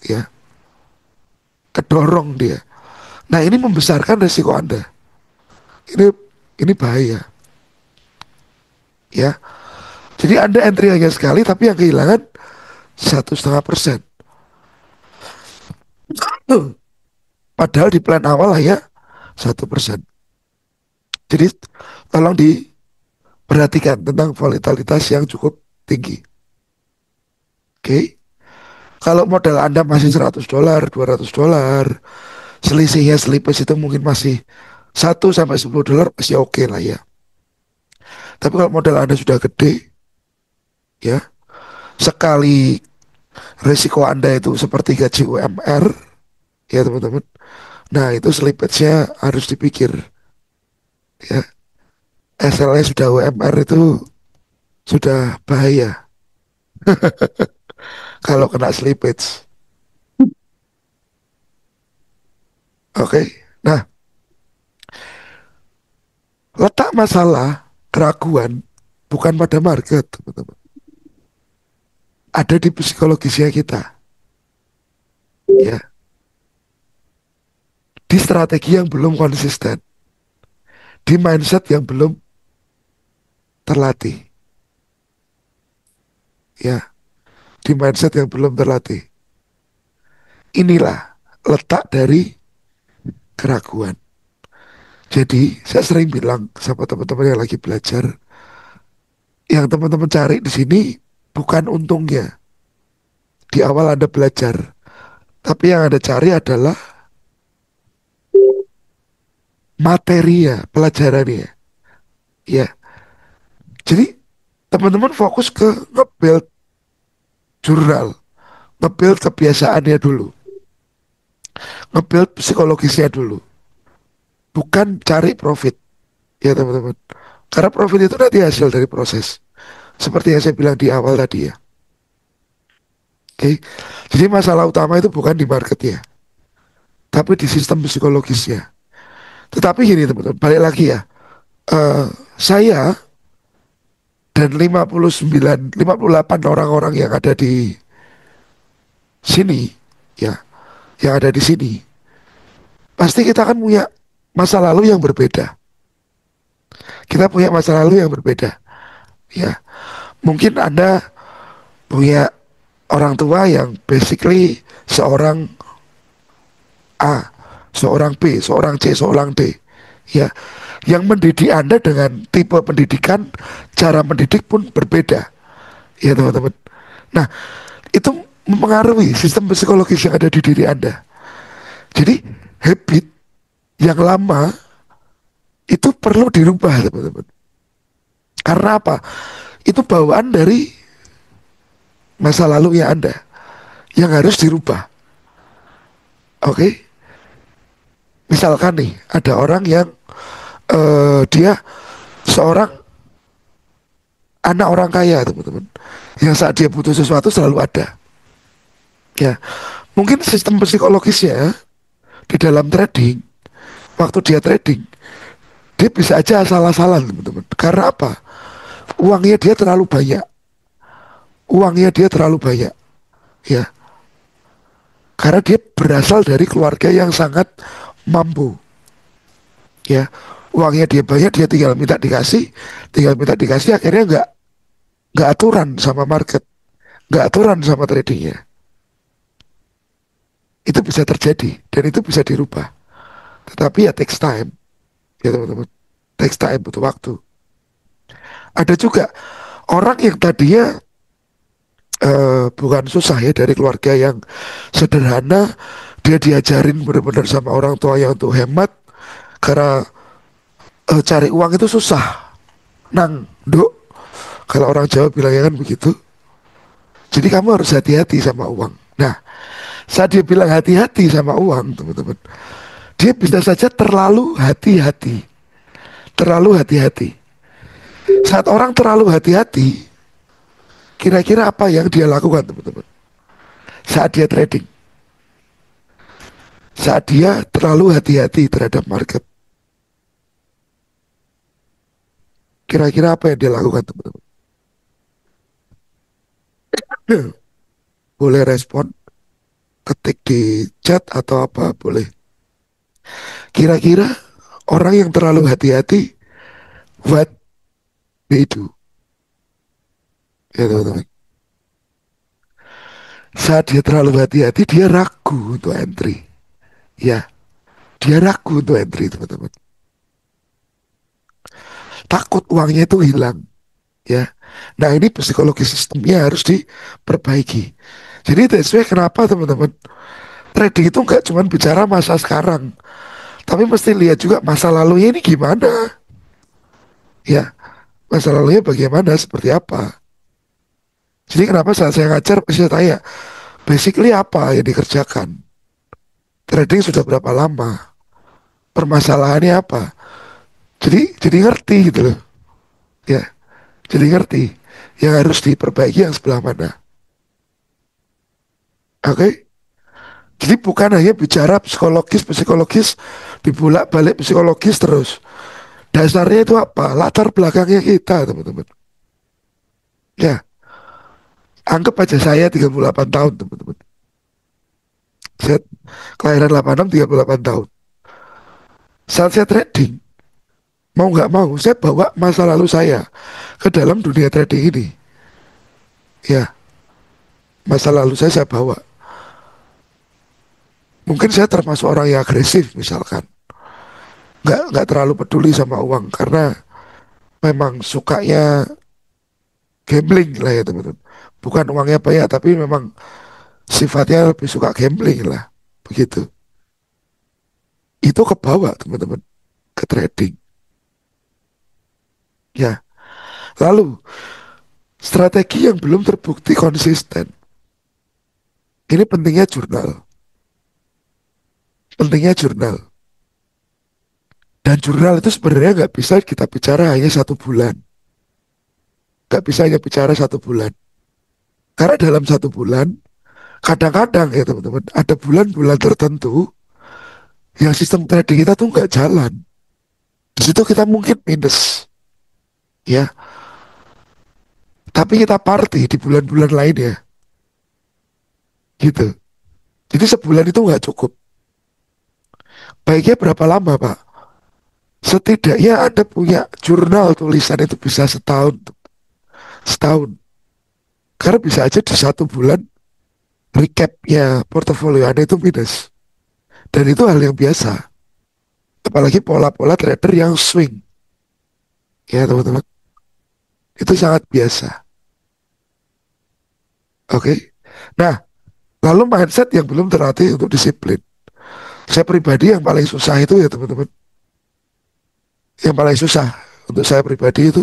Ya. Kedorong dia. Nah ini membesarkan resiko Anda. Ini ini bahaya. Ya. Jadi Anda entry hanya sekali tapi yang kehilangan 1,5%. Padahal di plan awal hanya 1%. Jadi tolong diperhatikan tentang volatilitas yang cukup tinggi. Oke. Kalau modal Anda masih 100 dolar, 200 dolar, selisihnya slippage itu mungkin masih 1 sampai 10 dolar, masih oke lah ya. Tapi kalau modal Anda sudah gede, ya, sekali resiko Anda itu seperti gaji UMR, ya teman-teman. Nah itu slippage-nya harus dipikir, ya. SL-nya sudah UMR itu sudah bahaya kalau kena slippage. Oke. Nah, letak masalah keraguan bukan pada market, teman-teman. Ada di psikologisnya kita, ya. Di strategi yang belum konsisten, di mindset yang belum terlatih, ya. Di mindset yang belum terlatih. Inilah letak dari keraguan. Jadi saya sering bilang sama teman-teman yang lagi belajar, yang teman-teman cari di sini bukan untungnya di awal Anda belajar, tapi yang Anda cari adalah materi ya, pelajarannya. Ya, jadi teman-teman fokus ke nge-build jurnal, nge-build kebiasaannya dulu, nge-build psikologisnya dulu, bukan cari profit ya teman-teman. Karena profit itu nanti hasil dari proses. Seperti yang saya bilang di awal tadi ya. Oke, jadi masalah utama itu bukan di marketnya, tapi di sistem psikologisnya. Tetapi gini teman-teman, balik lagi ya. Eh, saya dan 58 orang-orang yang ada di sini, ya, yang ada di sini, pasti kita kan punya masa lalu yang berbeda. Kita punya masa lalu yang berbeda, ya. Mungkin Anda punya orang tua yang basically seorang A, seorang B, seorang C, seorang D, ya. Yang mendidik Anda dengan tipe pendidikan, cara mendidik pun berbeda, ya teman-teman. Nah, itu mempengaruhi sistem psikologis yang ada di diri Anda. Jadi habit yang lama itu perlu dirubah teman-teman. Karena apa? Itu bawaan dari masa lalu ya Anda yang harus dirubah. Oke? Misalkan nih ada orang yang dia seorang anak orang kaya teman-teman. Yang saat dia butuh sesuatu selalu ada. Ya, mungkin sistem psikologisnya di dalam trading, waktu dia trading, dia bisa aja asal-asalan teman-teman. Karena apa? Uangnya dia terlalu banyak. Uangnya dia terlalu banyak. Ya, karena dia berasal dari keluarga yang sangat mampu. Ya, uangnya dia banyak, dia tinggal minta dikasih, akhirnya nggak aturan sama market, nggak aturan sama tradingnya. Itu bisa terjadi dan itu bisa dirubah. Tetapi ya takes time, ya teman-teman. Takes time, butuh waktu. Ada juga orang yang tadinya bukan susah ya, dari keluarga yang sederhana, dia diajarin benar-benar sama orang tuanya untuk hemat karena cari uang itu susah. Nang, dok, kalau orang Jawa bilangnya kan begitu. Jadi kamu harus hati-hati sama uang. Nah, saat dia bilang hati-hati sama uang, teman-teman, dia bisa saja terlalu hati-hati. Terlalu hati-hati. Saat orang terlalu hati-hati, kira-kira apa yang dia lakukan, teman-teman? Saat dia trading, saat dia terlalu hati-hati terhadap market, kira-kira apa yang dia lakukan, teman-teman? Boleh respon, ketik di chat atau apa, boleh. Kira-kira orang yang terlalu hati-hati, what they do, ya teman-teman. Saat dia terlalu hati-hati, dia ragu untuk entry. Ya, dia ragu untuk entry, teman-teman. Takut uangnya itu hilang. Ya, nah ini psikologi sistemnya harus diperbaiki. Jadi that's why kenapa teman-teman, trading itu nggak cuma bicara masa sekarang, tapi mesti lihat juga masa lalunya ini gimana. Ya, masa lalunya bagaimana, seperti apa. Jadi kenapa saat saya ngajar pasti saya tanya, basically apa yang dikerjakan? Trading sudah berapa lama? Permasalahannya apa? Jadi ngerti gitu loh. Ya, jadi ngerti yang harus diperbaiki yang sebelah mana. Oke? Jadi bukan hanya bicara psikologis, dibolak-balik psikologis terus. Dasarnya itu apa? Latar belakangnya kita, teman-teman. Ya, anggap aja saya 38 tahun, teman-teman. Saya kelahiran 86, 38 tahun. Saat saya trading, mau nggak mau, saya bawa masa lalu saya ke dalam dunia trading ini. Ya, masa lalu saya bawa. Mungkin saya termasuk orang yang agresif, misalkan. Nggak terlalu peduli sama uang, karena memang sukanya gambling lah ya teman-teman. Bukan uangnya banyak, tapi memang sifatnya lebih suka gambling lah. Begitu. Itu ke bawah teman-teman, ke trading. Ya. Lalu, strategi yang belum terbukti konsisten. Ini pentingnya jurnal. Pentingnya jurnal. Dan jurnal itu sebenarnya nggak bisa kita bicara hanya 1 bulan. Nggak bisa hanya bicara 1 bulan. Karena dalam 1 bulan, kadang-kadang ya teman-teman, ada bulan-bulan tertentu yang sistem trading kita tuh nggak jalan. Di situ kita mungkin minus. ya. Tapi kita party di bulan-bulan lain ya, gitu. Jadi sebulan itu nggak cukup. Baiknya berapa lama, Pak? Setidaknya Anda punya jurnal tulisan itu bisa setahun, setahun. Karena bisa aja di 1 bulan recapnya portofolio Anda itu minus. Dan itu hal yang biasa. Apalagi pola-pola trader yang swing. Ya teman-teman, itu sangat biasa. Oke. Nah, lalu mindset yang belum terlatih untuk disiplin. Saya pribadi yang paling susah itu ya teman-teman. Yang paling susah untuk saya pribadi itu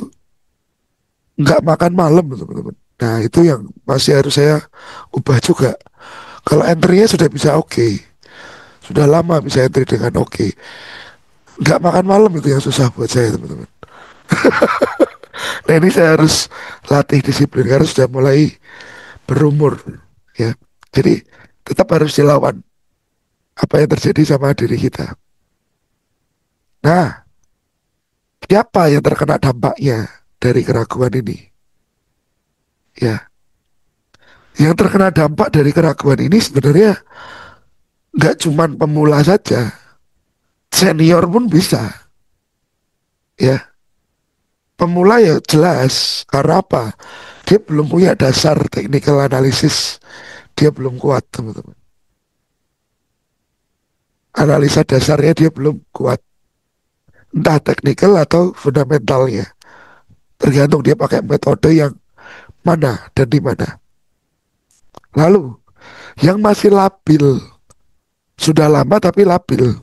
nggak makan malam teman-teman. Nah itu yang masih harus saya ubah juga. Kalau entry-nya sudah bisa oke, sudah lama bisa entry dengan oke. Nggak makan malam itu yang susah buat saya teman-teman. Nah ini saya harus latih disiplin karena sudah mulai berumur ya. Jadi tetap harus dilawan apa yang terjadi sama diri kita. Nah, siapa yang terkena dampaknya dari keraguan ini? Ya, yang terkena dampak dari keraguan ini sebenarnya nggak cuman pemula saja, senior pun bisa. Ya, pemula ya jelas karena apa? Dia belum punya dasar technical analysis, dia belum kuat teman-teman. Analisa dasarnya dia belum kuat, entah technical atau fundamentalnya. Tergantung dia pakai metode yang mana dan di mana. Lalu, yang masih labil, sudah lama tapi labil.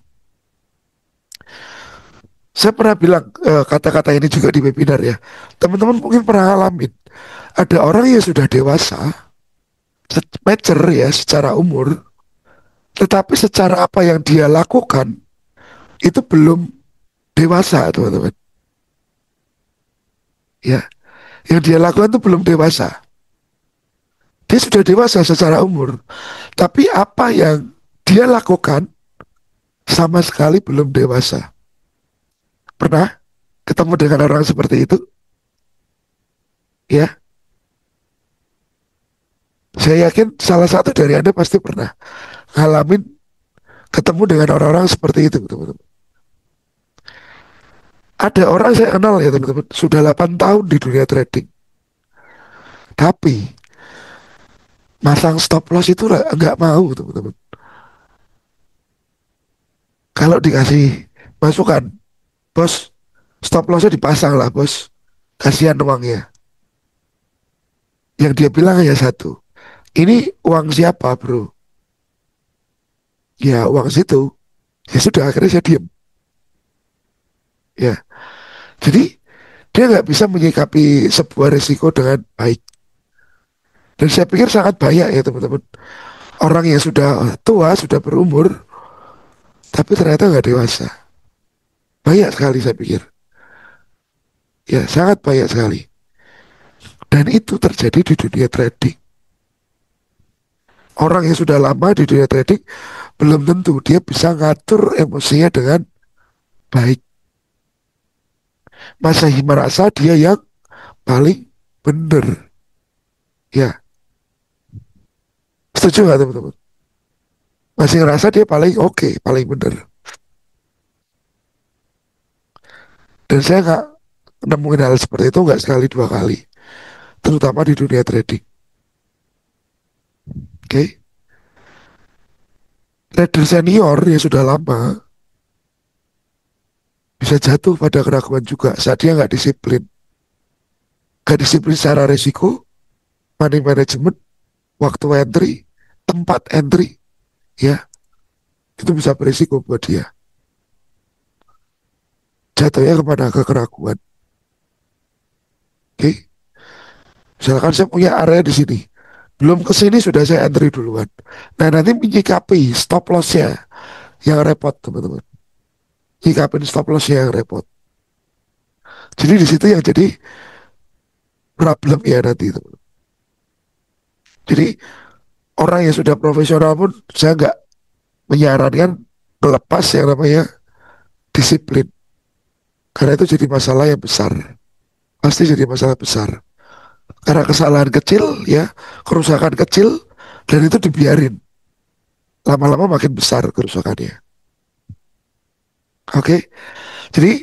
Saya pernah bilang kata-kata ini juga di webinar ya. Teman-teman mungkin pernah ngalamin. Ada orang yang sudah dewasa, mature ya secara umur, tetapi secara apa yang dia lakukan itu belum dewasa teman-teman. Ya, yang dia lakukan itu belum dewasa. Dia sudah dewasa secara umur, tapi apa yang dia lakukan sama sekali belum dewasa. Pernah ketemu dengan orang seperti itu? Ya, saya yakin salah satu dari Anda pasti pernah ngalamin ketemu dengan orang-orang seperti itu, teman-teman. Ada orang saya kenal ya, teman-teman, sudah 8 tahun di dunia trading. Tapi masang stop loss itu nggak mau, teman-teman. Kalau dikasih masukan, bos, stop lossnya dipasang lah, bos. Kasihan uangnya. Yang dia bilang hanya satu. Ini uang siapa, bro? Ya, uang situ. Ya sudah, akhirnya saya diem. Ya, jadi dia nggak bisa menyikapi sebuah resiko dengan baik. Dan saya pikir sangat banyak ya teman-teman. Orang yang sudah tua, sudah berumur, tapi ternyata nggak dewasa. Banyak sekali saya pikir. Ya, sangat banyak sekali. Dan itu terjadi di dunia trading. Orang yang sudah lama di dunia trading, belum tentu dia bisa ngatur emosinya dengan baik. Masih merasa dia yang paling benar. Ya, setuju nggak teman-teman? Masih ngerasa dia paling oke, paling benar. Dan saya nggak nemuin hal seperti itu nggak sekali dua kali. Terutama di dunia trading. Oke, trader senior yang sudah lama bisa jatuh pada keraguan juga saat dia nggak disiplin. Nggak disiplin secara resiko, money management, waktu entry, tempat entry, ya itu bisa berisiko buat dia. Jatuhnya kepada keraguan. Oke, misalkan saya punya area di sini, belum ke sini sudah saya entry duluan. Nah nanti menyikapi stop lossnya yang repot teman-teman. Nyikapin stop lossnya yang repot. Jadi di situ yang jadi problem ya nanti teman. Jadi orang yang sudah profesional pun saya nggak menyarankan melepas yang namanya disiplin. Karena itu jadi masalah yang besar. pasti jadi masalah besar. Karena kesalahan kecil ya, kerusakan kecil, dan itu dibiarin. Lama-lama makin besar kerusakannya. Oke, jadi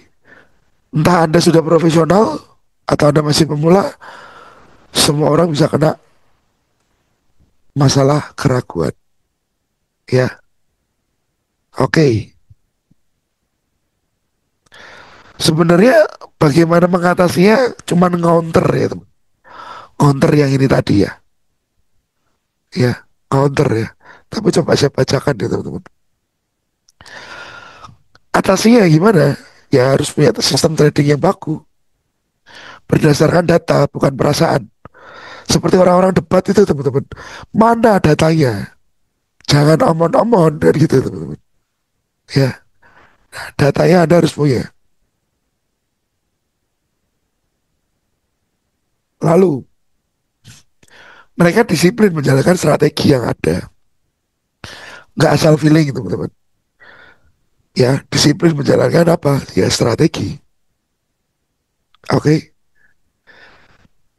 entah Anda sudah profesional atau Anda masih pemula, semua orang bisa kena masalah keraguan. Ya, oke. Sebenarnya bagaimana mengatasinya cuman counter ya teman. Counter yang ini tadi ya. Ya, counter ya. Tapi coba saya bacakan ya teman-teman. Atasinya gimana? Ya harus punya sistem trading yang baku. Berdasarkan data, bukan perasaan. Seperti orang-orang debat itu teman-teman. Mana datanya? Jangan omon-omon dan gitu teman-teman. Ya, datanya Anda harus punya. Lalu, mereka disiplin menjalankan strategi yang ada. Nggak asal feeling teman-teman. Ya, disiplin menjalankan apa? Ya, strategi. Oke,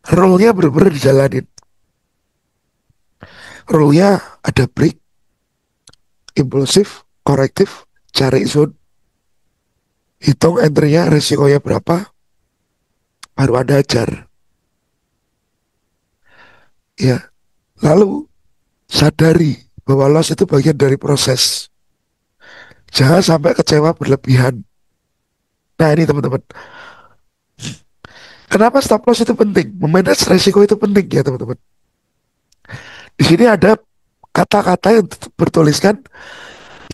role-nya benar-benar dijalanin. Role-nya ada break, impulsif, korektif, cari zone, hitung entry-nya, resikonya berapa, baru Anda ajar. Ya, lalu sadari bahwa loss itu bagian dari proses. Jangan sampai kecewa berlebihan. Nah ini teman-teman, kenapa stop loss itu penting? Memanage resiko itu penting ya teman-teman. Di sini ada kata-kata yang bertuliskan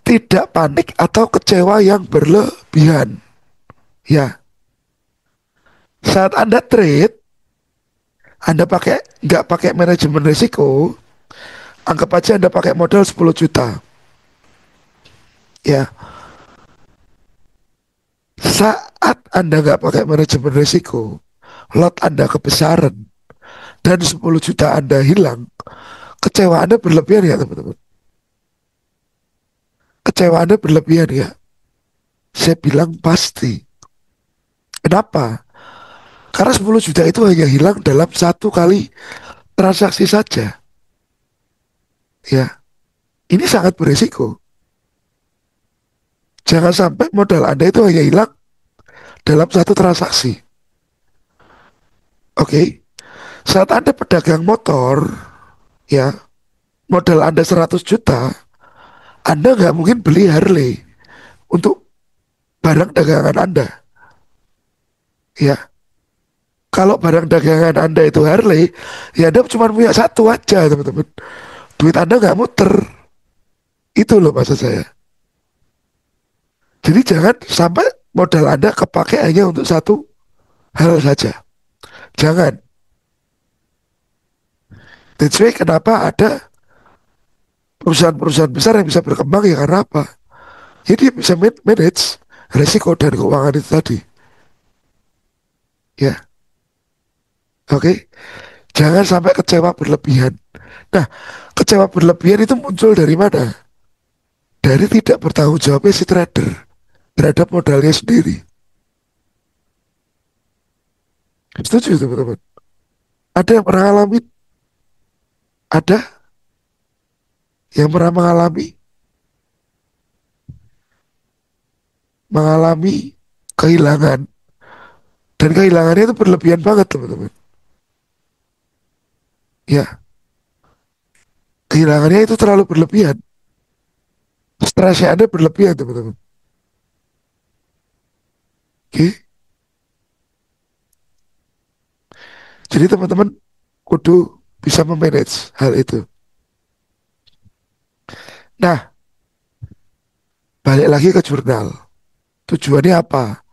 tidak panik atau kecewa yang berlebihan. Ya, saat Anda trade, Anda nggak pakai manajemen risiko, anggap aja Anda pakai modal 10 juta. Ya, saat Anda nggak pakai manajemen risiko, lot Anda kebesaran, dan 10 juta Anda hilang, kecewa Anda berlebihan ya teman-teman. Kecewa Anda berlebihan ya. Saya bilang pasti. Kenapa? Karena 10 juta itu hanya hilang dalam satu kali transaksi saja. Ya, ini sangat berisiko. Jangan sampai modal Anda itu hanya hilang dalam satu transaksi. Oke, saat Anda pedagang motor, ya, modal Anda 100 juta, Anda nggak mungkin beli Harley untuk barang dagangan Anda. Ya, kalau barang dagangan Anda itu Harley, ya Anda cuma punya satu aja, teman-teman. Duit Anda nggak muter. Itu loh maksud saya. Jadi jangan sampai modal Anda kepake hanya untuk satu hal saja. Jangan. That's why kenapa ada perusahaan-perusahaan besar yang bisa berkembang ya karena apa? Jadi dia bisa manage resiko dan keuangan itu tadi. Ya, oke. Jangan sampai kecewa berlebihan. Nah, kecewa berlebihan itu muncul dari mana? Dari tidak bertanggung jawabnya si trader terhadap modalnya sendiri. Setuju teman-teman? Ada yang pernah alami? Ada yang pernah mengalami kehilangan, dan kehilangannya itu berlebihan banget teman-teman. Ya, kehilangannya itu terlalu berlebihan. Stresnya Anda berlebihan teman-teman. Oke, jadi teman-teman kudu bisa memanage hal itu. Nah, balik lagi ke jurnal. Tujuannya apa?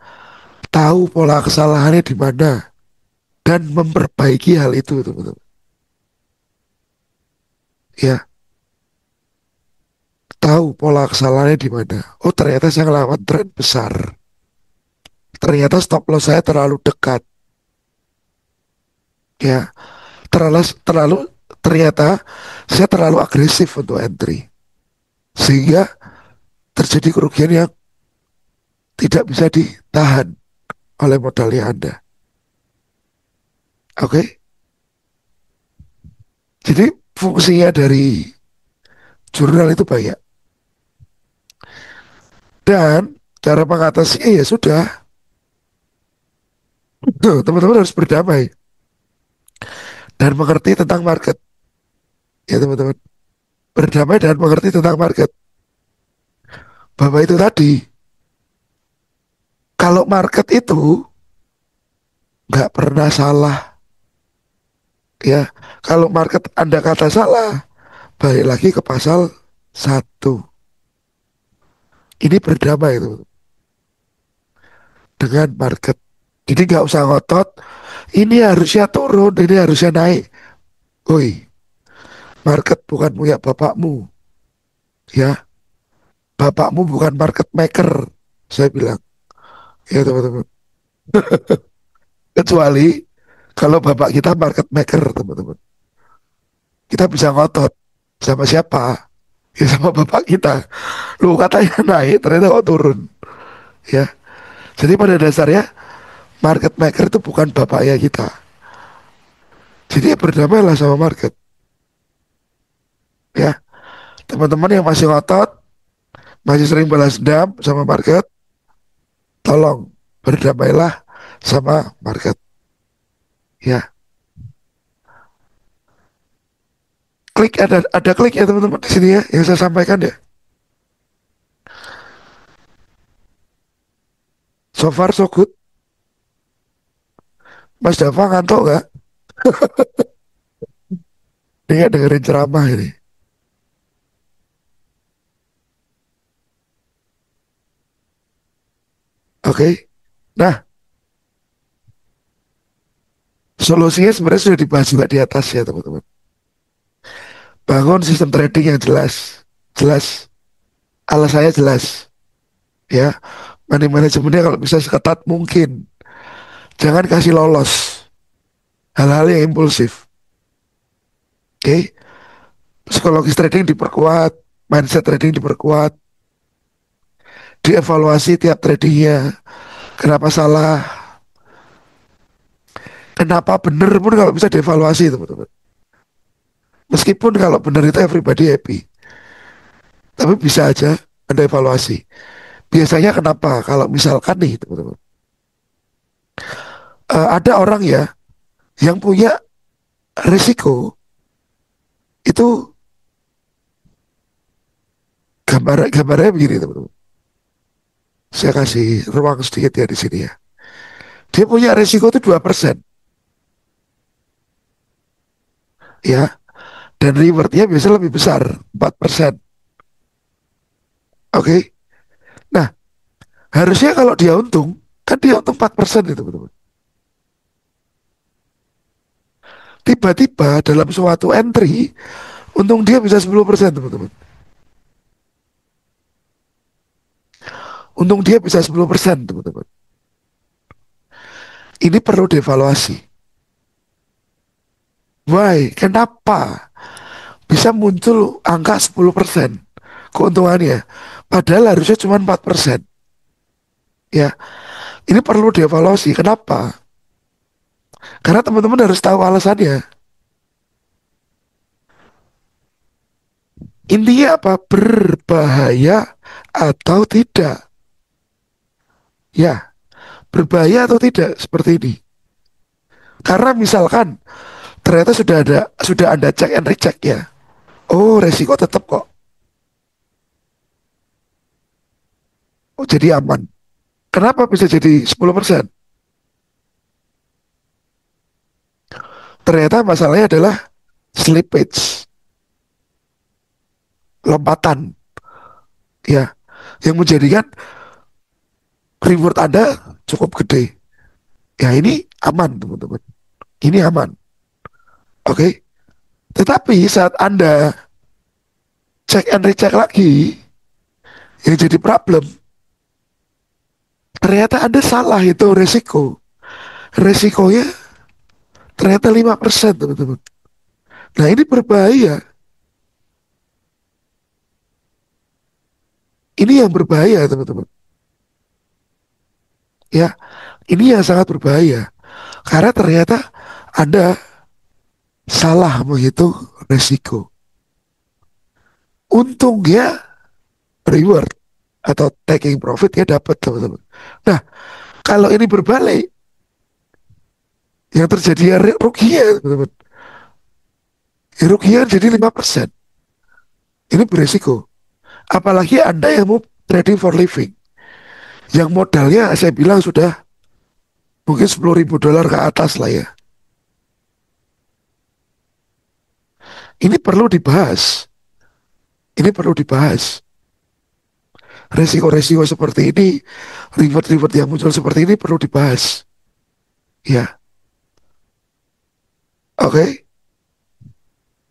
Tahu pola kesalahannya di mana dan memperbaiki hal itu teman-teman. Ya, tahu pola kesalahannya di mana. Oh, ternyata saya ngelawan tren besar. Ternyata stop loss saya terlalu dekat. Ya, terlalu ternyata saya terlalu agresif untuk entry. Sehingga terjadi kerugian yang tidak bisa ditahan oleh modalnya Anda. Oke. Jadi fungsinya dari jurnal itu banyak. Dan cara mengatasinya ya sudah, tuh, teman-teman harus berdamai dan mengerti tentang market. Ya teman-teman, berdamai dan mengerti tentang market. Bahwa itu tadi, kalau market itu nggak pernah salah, ya. Kalau market Anda kata salah, balik lagi ke pasal 1. Ini berdamai itu dengan market. Jadi nggak usah ngotot, ini harusnya turun, ini harusnya naik. Woi, market bukan punya bapakmu, ya. Bapakmu bukan market maker, saya bilang. Ya teman-teman. Kecuali kalau bapak kita market maker, teman-teman. Kita bisa ngotot sama siapa? Ya sama bapak kita. Lu katanya naik, ternyata kok turun. Ya. Jadi pada dasarnya market maker itu bukan bapaknya kita. Jadi ya berdamailah sama market. Ya. Teman-teman yang masih ngotot, masih sering balas dendam sama market, tolong berdamailah sama market. Ya. Klik, ada klik ya teman-teman di sini ya yang saya sampaikan ya. So far so good. Mas Dava ngantuk nggak? Dia dengerin ceramah ini. Oke. Nah, solusinya sebenarnya sudah dibahas juga di atas ya teman-teman. Bangun sistem trading yang jelas. Jelas. Alasannya jelas. Ya. Money manajemennya kalau bisa seketat mungkin. Jangan kasih lolos hal-hal yang impulsif. Oke. Psikologis trading diperkuat. Mindset trading diperkuat. Dievaluasi tiap tradingnya. Kenapa salah? Kenapa benar pun kalau bisa dievaluasi teman-teman. Meskipun kalau benar itu everybody happy. Tapi bisa aja Anda evaluasi. Biasanya kenapa? Kalau misalkan nih teman-teman, ada orang ya yang punya risiko itu, gambarnya begini teman-teman. Saya kasih ruang sedikit ya di sini ya. Dia punya risiko itu 2% ya. Dan rewardnya biasanya lebih besar 4%. Oke. Nah, harusnya kalau dia untung, kan dia untung 4% itu teman-teman. Tiba-tiba dalam suatu entry, untung dia bisa 10% teman-teman. Untung dia bisa 10% teman-teman. Ini perlu dievaluasi. Why? Kenapa bisa muncul angka 10% keuntungannya? Padahal harusnya cuma 4%. Ya, ini perlu dievaluasi. Kenapa? Karena teman-teman harus tahu alasannya. Intinya apa? Berbahaya atau tidak? Ya, berbahaya atau tidak seperti ini. Karena misalkan ternyata sudah Anda cek and recheck ya. Oh, resiko tetap kok. Oh, jadi aman. Kenapa bisa jadi 10%? Ternyata masalahnya adalah slippage, lompatan, ya, yang menjadikan reward Anda cukup gede. Ya ini aman teman-teman. Ini aman. Oke. Tetapi saat Anda cek and recheck lagi, yang jadi problem, ternyata Anda salah itu resiko. Resikonya ternyata 5% teman-teman. Nah ini berbahaya. Ini yang berbahaya teman-teman. Ya, ini yang sangat berbahaya. Karena ternyata Anda salah menghitung resiko. Untungnya reward atau taking profit ya dapat teman-teman. Nah, kalau ini berbalik, yang terjadi ya ruginya teman-teman. Ya, ruginya jadi 5%. Ini beresiko. Apalagi Anda yang mau trading for living. Yang modalnya saya bilang sudah mungkin 10.000 dolar ke atas lah ya. Ini perlu dibahas. Ini perlu dibahas. Resiko-resiko seperti ini, reward-reward yang muncul seperti ini perlu dibahas. Ya, oke. Okay?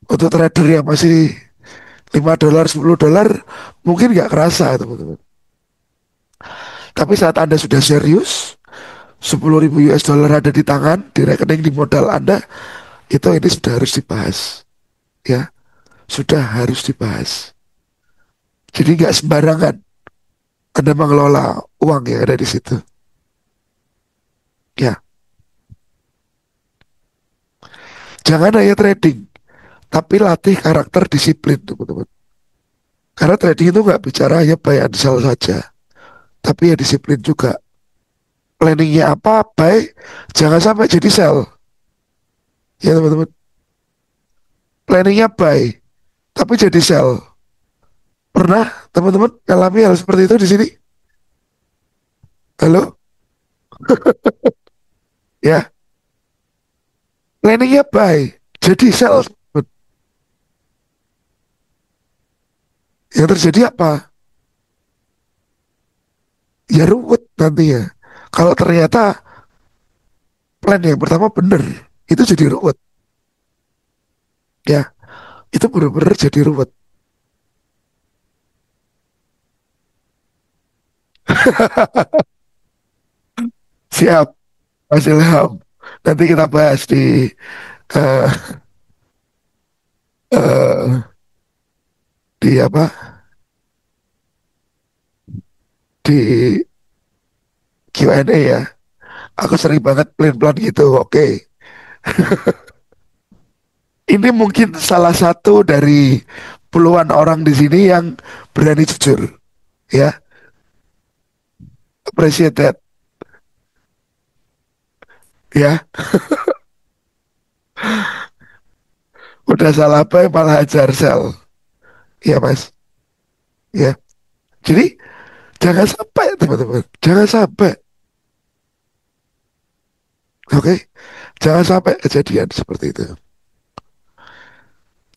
Untuk trader yang masih 5 dolar, 10 dolar, mungkin nggak kerasa, teman-teman. Tapi saat Anda sudah serius, 10.000 US dollar ada di tangan, di rekening, di modal Anda, itu ini sudah harus dibahas. Ya, sudah harus dibahas. Jadi nggak sembarangan Anda mengelola uang yang ada di situ. Ya, jangan hanya trading, tapi latih karakter disiplin, teman-teman. Karena trading itu nggak bicara hanya buy and sell saja, tapi ya disiplin juga. Planningnya apa, buy, jangan sampai jadi sell. Ya teman-teman, planningnya buy, tapi jadi sell. Pernah teman-teman alami hal seperti itu di sini? Halo? Ya, planningnya buy, jadi sell. Yang terjadi apa? Ya ruwet nantinya. Kalau ternyata plan yang pertama bener, itu jadi ruwet. Ya, itu bener-bener jadi ruwet. Siap, Mas Ilham. Nanti kita bahas eh, eh, di apa? Di Q&A ya. Aku sering banget plan-plan gitu. Oke. Ini mungkin salah satu dari puluhan orang di sini yang berani jujur. Ya, appreciate that. Ya, udah salah apa malah ajar sel. Ya mas. Ya. Jadi jangan sampai teman-teman. Jangan sampai. Oke. Jangan sampai kejadian seperti itu.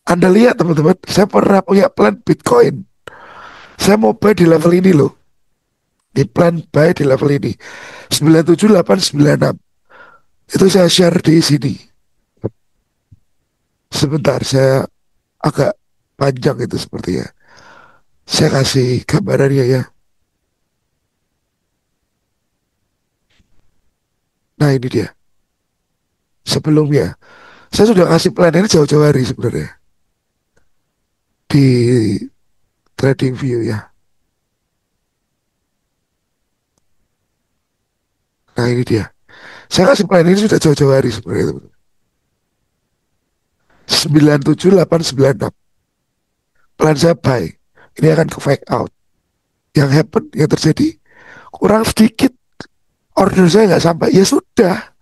Anda lihat teman-teman. Saya pernah punya plan Bitcoin. Saya mau buy di level ini loh. Di plan buy di level ini. 97896. Itu saya share di sini. Sebentar, saya agak panjang itu sepertinya. Saya kasih gambarannya ya. Nah ini dia. Sebelumnya, saya sudah kasih plan ini jauh-jauh hari sebenarnya. Di trading view ya. Nah ini dia. Saya kasih plan ini sudah jauh-jauh hari sebenarnya. 97896. Plan saya buy. Ini akan ke fake out. Yang happen, yang terjadi kurang sedikit. Order saya nggak sampai. Ya sudah.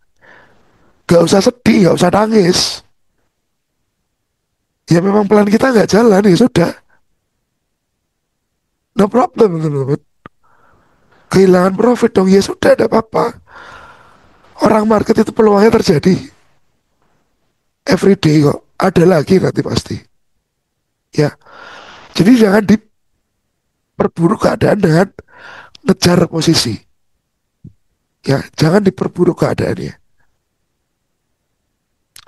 Gak usah sedih, gak usah nangis. Ya memang plan kita nggak jalan, ya sudah. No problem, teman-teman. Kehilangan profit dong, ya sudah, ada apa-apa. Orang market itu peluangnya terjadi. Everyday kok. Ada lagi nanti pasti. Ya, jadi jangan diperburuk keadaan dengan ngejar posisi. Ya, jangan diperburuk keadaannya.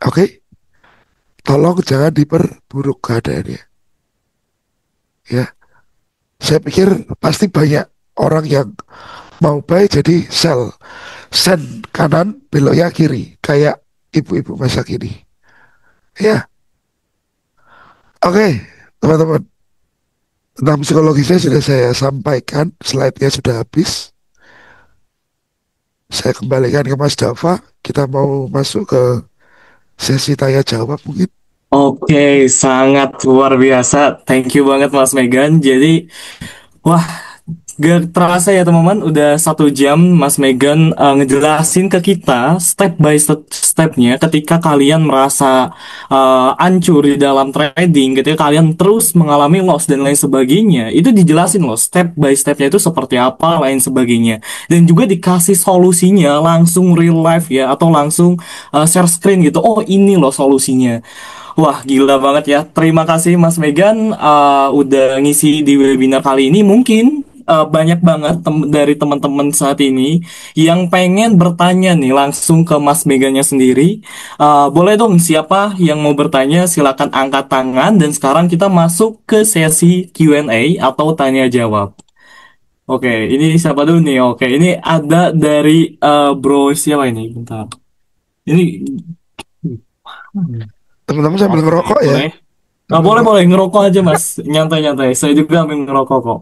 Oke? Tolong jangan diperburuk keadaannya. Ya, saya pikir pasti banyak orang yang mau buy jadi sell. Sen kanan, beloknya kiri. Kayak ibu-ibu masa kini. Ya, oke, teman-teman. Tentang psikologisnya sudah saya sampaikan. Slide-nya sudah habis. Saya kembalikan ke Mas Dava. Kita mau masuk ke sesi tanya jawab mungkin. Oke, sangat luar biasa. Thank you banget Mas Megan. Jadi, wah, gak terasa ya teman-teman, udah 1 jam Mas Megan ngejelasin ke kita step by stepnya ketika kalian merasa hancur di dalam trading, ketika kalian terus mengalami loss dan lain sebagainya, itu dijelasin loh step by stepnya itu seperti apa, lain sebagainya. Dan juga dikasih solusinya langsung real life ya, atau langsung share screen gitu. Oh ini loh solusinya. Wah, gila banget ya. Terima kasih Mas Megan udah ngisi di webinar kali ini. Mungkin banyak banget dari teman-teman saat ini yang pengen bertanya nih langsung ke Mas Megannya sendiri. Boleh dong, siapa yang mau bertanya silakan angkat tangan dan sekarang kita masuk ke sesi Q&A atau tanya jawab. Oke, ini siapa dulu nih? Oke, ini ada dari Bro siapa ini? Bentar. Ini Teman-teman sambil oke, ngerokok ya. boleh. Nah, Sambil boleh, ngerokok. boleh. Ngerokok aja, Mas. Nyantai-nyantai. Saya juga ambil ngerokok kok.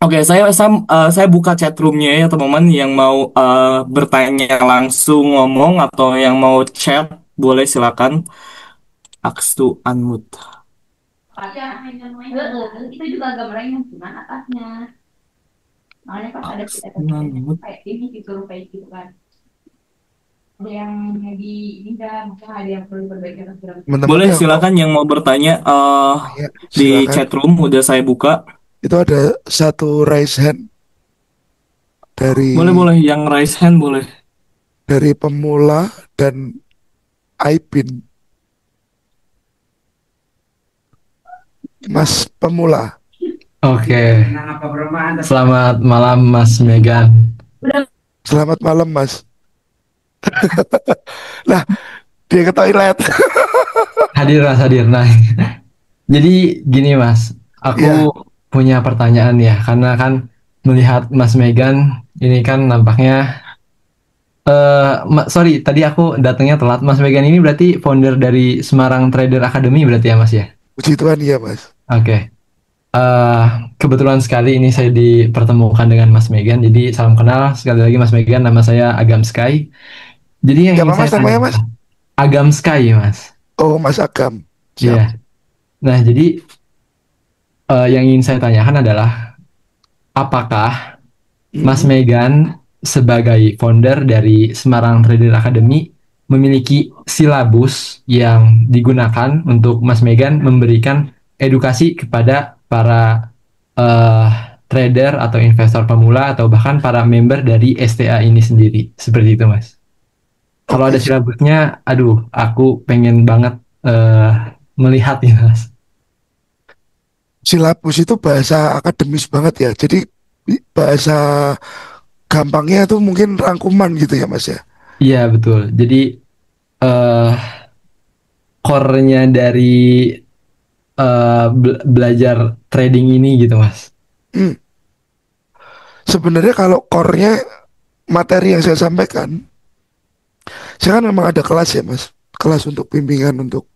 Oke, saya buka chat roomnya ya, teman-teman. Yang mau bertanya langsung ngomong atau yang mau chat, boleh silakan. Aks to unmute. Itu juga gambarnya cuman atasnya. Makanya pas ada Aks kita to unmute. kayak ini disuruh kayak gitu kan. Ada yang lagi ini dah, mungkin ada yang perlu diperbaiki atau segala macam. Teman-teman Boleh yang mau silakan yang mau bertanya tanya, di silakan. chat room udah saya buka. Itu ada satu raise hand Boleh, dari boleh. Yang raise hand boleh. pemula dan Aipin. Mas pemula. Oke, selamat malam Mas Megan. Selamat malam, Mas. Nah, dia ke toilet. Hadir Mas, hadir. Nah, jadi gini Mas, Ya, aku punya pertanyaan ya, karena kan melihat Mas Megan ini kan nampaknya, sorry, tadi aku datangnya telat. Mas Megan ini berarti founder dari Semarang Trader Academy berarti ya Mas ya? puji Tuhan ya, Mas. Oke. Eh, Kebetulan sekali ini saya dipertemukan dengan Mas Megan, jadi salam kenal sekali lagi Mas Megan, nama saya Agam Sky. Jadi yang ingin Siapa saya Mas namanya, tanya, Mas? Agam Sky Mas. Oh, Mas Agam. Siap. Iya. Nah, jadi yang ingin saya tanyakan adalah apakah Mas Mm-mm. Megan sebagai founder dari Semarang Trader Academy memiliki silabus yang digunakan untuk Mas Megan memberikan edukasi kepada para eh, trader atau investor pemula atau bahkan para member dari STA ini sendiri. Seperti itu, Mas. Kalau Oke, ada silabusnya, aduh, aku pengen banget melihat ya, Mas. silabus itu bahasa akademis banget ya. Jadi bahasa gampangnya itu mungkin rangkuman gitu ya, Mas ya. Iya, betul. Jadi eh core-nya dari belajar trading ini gitu mas. Hmm. Sebenarnya kalau core-nya materi yang saya sampaikan, saya kan memang ada kelas ya, Mas. Kelas untuk bimbingan untuk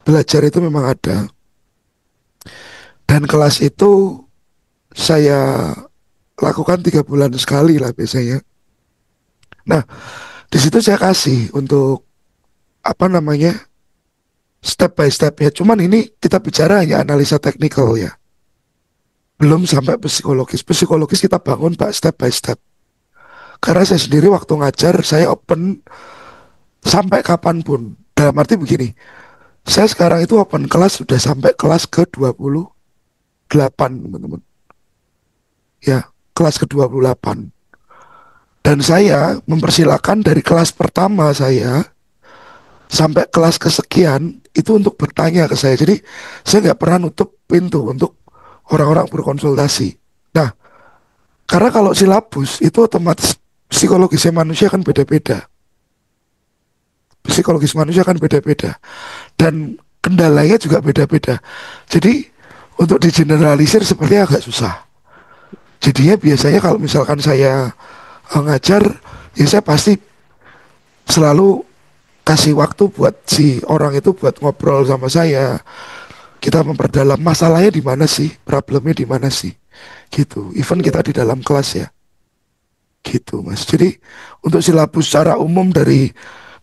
belajar itu memang ada. Dan kelas itu saya lakukan 3 bulan sekali lah biasanya. Nah, di situ saya kasih untuk apa namanya step by step ya. Cuman ini kita bicara hanya analisa teknikal ya. Belum sampai psikologis. Psikologis kita bangun pak step by step. Karena saya sendiri waktu ngajar saya open sampai kapanpun. Dalam arti begini, saya sekarang itu open kelas sudah sampai kelas ke-28 teman-teman. Ya, kelas ke-28. Dan saya mempersilahkan dari kelas pertama saya sampai kelas kesekian itu untuk bertanya ke saya. Jadi saya nggak pernah nutup pintu untuk orang-orang berkonsultasi. Nah, karena kalau silabus itu otomatis psikologisnya manusia kan beda-beda. Psikologis manusia kan beda-beda. Dan kendalanya juga beda-beda. Jadi untuk digeneralisir sepertinya agak susah. Jadinya biasanya kalau misalkan saya ngajar, ya saya pasti selalu kasih waktu buat si orang itu buat ngobrol sama saya. Kita memperdalam masalahnya di mana sih, problemnya di mana sih, gitu. Even kita di dalam kelas ya, gitu Mas. Jadi untuk silabus secara umum dari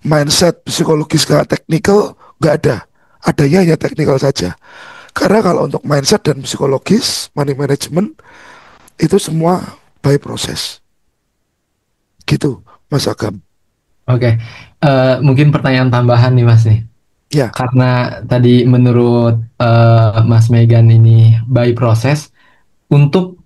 mindset, psikologis, nggak teknikal, nggak ada. Adanya hanya teknikal saja. Karena kalau untuk mindset dan psikologis, money management itu semua by proses. Gitu, Mas Agam. Oke, mungkin pertanyaan tambahan nih Mas nih. Ya, Karena tadi menurut Mas Megan ini by proses, untuk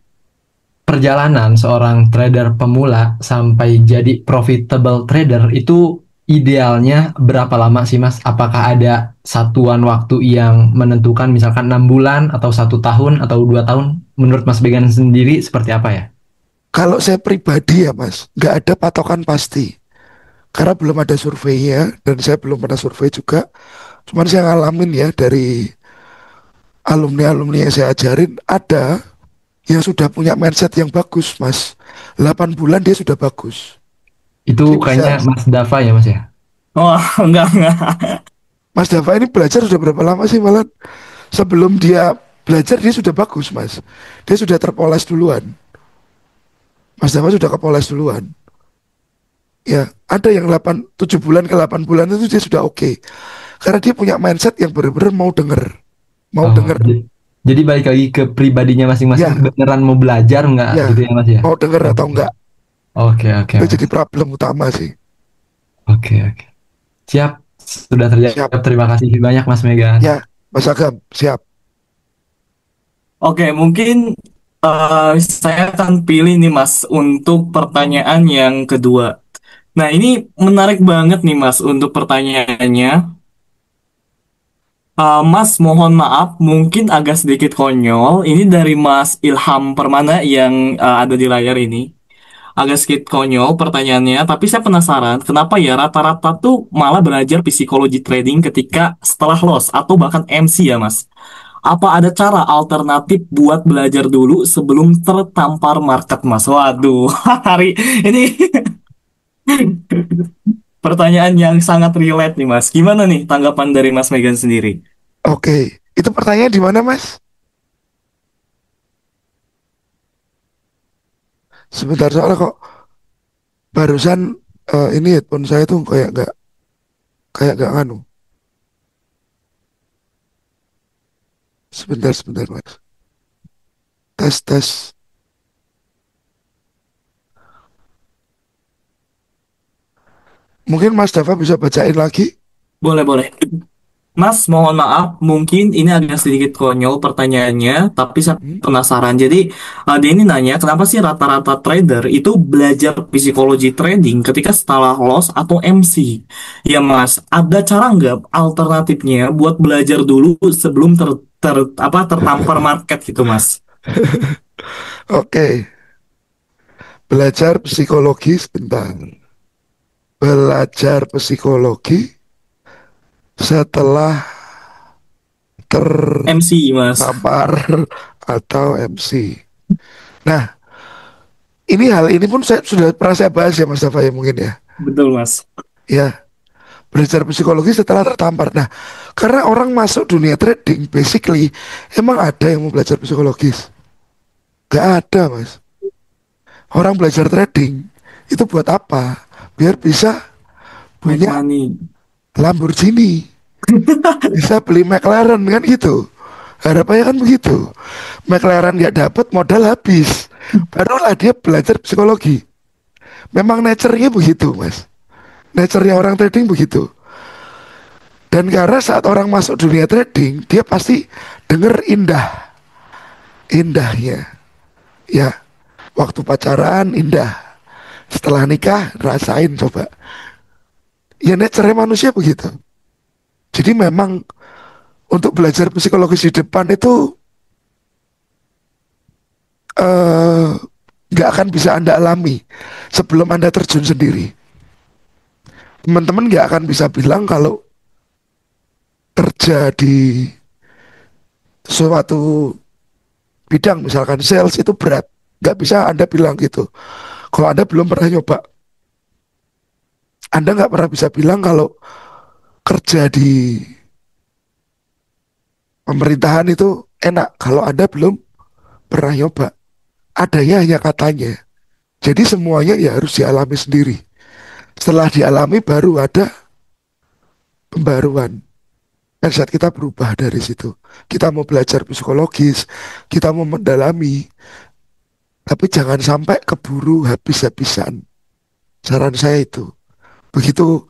perjalanan seorang trader pemula sampai jadi profitable trader itu idealnya berapa lama sih Mas? Apakah ada satuan waktu yang menentukan misalkan 6 bulan atau 1 tahun atau 2 tahun? Menurut Mas Megan sendiri seperti apa ya? kalau saya pribadi ya Mas, nggak ada patokan pasti. Karena belum ada surveinya dan saya belum pernah survei juga. Cuman saya ngalamin ya dari alumni-alumni yang saya ajarin ada yang sudah punya mindset yang bagus, Mas. 8 bulan dia sudah bagus. Itu Dia bisa. kayaknya Mas Dava ya Mas ya? Oh, enggak. Mas Dava ini belajar sudah berapa lama sih malah? Sebelum dia belajar dia sudah bagus, Mas. Dia sudah terpoles duluan. Mas Dava sudah kepoles duluan. Ya, ada yang 7 bulan ke 8 bulan itu dia sudah oke. Karena dia punya mindset yang benar-benar mau denger. Mau Oh, denger. jadi balik lagi ke pribadinya masing-masing, Ya, beneran mau belajar nggak ya. gitu ya Mas ya? Mau denger atau Oke, enggak. oke, oke Itu Mas. jadi problem utama sih. Oke, oke. Siap, sudah Siap. terjawab. Terima kasih banyak Mas Megan. Ya, Mas Agam, siap. Oke, mungkin saya akan pilih nih Mas untuk pertanyaan yang kedua. Nah, ini menarik banget nih Mas untuk pertanyaannya. Mas, mohon maaf, mungkin agak sedikit konyol. Ini dari Mas Ilham Permana yang ada di layar ini. Agak sedikit konyol pertanyaannya, tapi saya penasaran kenapa ya rata-rata tuh malah belajar psikologi trading ketika setelah loss atau bahkan MC ya Mas. Apa ada cara alternatif buat belajar dulu sebelum tertampar market Mas? Waduh, hari ini pertanyaan yang sangat relate nih Mas. Gimana nih tanggapan dari Mas Megan sendiri? Oke, itu pertanyaan di mana, Mas? Sebentar soalnya kok barusan ini headphone saya tuh kayak nggak nganu. Sebentar, Mas. Tes tes. Mungkin Mas Dava bisa bacain lagi. Boleh. Mas, mohon maaf, mungkin ini agak sedikit konyol pertanyaannya, tapi saya Hmm? penasaran. Jadi, dia ini nanya, kenapa sih rata-rata trader itu belajar psikologi trading ketika setelah loss atau MC? Ya, Mas, ada cara nggak alternatifnya buat belajar dulu sebelum tertampar market gitu, Mas? Oke, belajar psikologi sebentar. Belajar psikologi setelah MC, Mas. tertampar atau MC. Nah, hal ini pun saya sudah pernah saya bahas ya Mas Dava ya mungkin ya. Betul, Mas. Ya, belajar psikologi setelah tertampar. Nah, karena orang masuk dunia trading, basically emang ada yang mau belajar psikologis? Gak ada, Mas. Orang belajar trading itu buat apa? Biar bisa Make punya money. Lamborghini, bisa beli McLaren kan gitu. Harapannya kan begitu. McLaren nggak dapat modal habis. Barulah dia belajar psikologi. Memang nature-nya begitu, Mas. Nature-nya orang trading begitu. Dan karena saat orang masuk dunia trading, dia pasti denger indahnya. Ya, waktu pacaran indah. Setelah nikah, rasain coba. Ya nature manusia begitu. Jadi memang untuk belajar psikologis di depan itu eh, nggak akan bisa Anda alami sebelum Anda terjun sendiri. Teman-teman nggak akan bisa bilang kalau kerja di suatu bidang, misalkan sales itu berat. Nggak bisa Anda bilang gitu. Kalau Anda belum pernah nyoba, Anda nggak pernah bisa bilang kalau kerja di pemerintahan itu enak kalau Anda belum pernah nyoba. Adanya hanya katanya. Jadi semuanya ya harus dialami sendiri. Setelah dialami baru ada pembaruan. Mindset kita berubah dari situ. Kita mau belajar psikologis, kita mau mendalami, tapi jangan sampai keburu habis-habisan. Saran saya itu. Begitu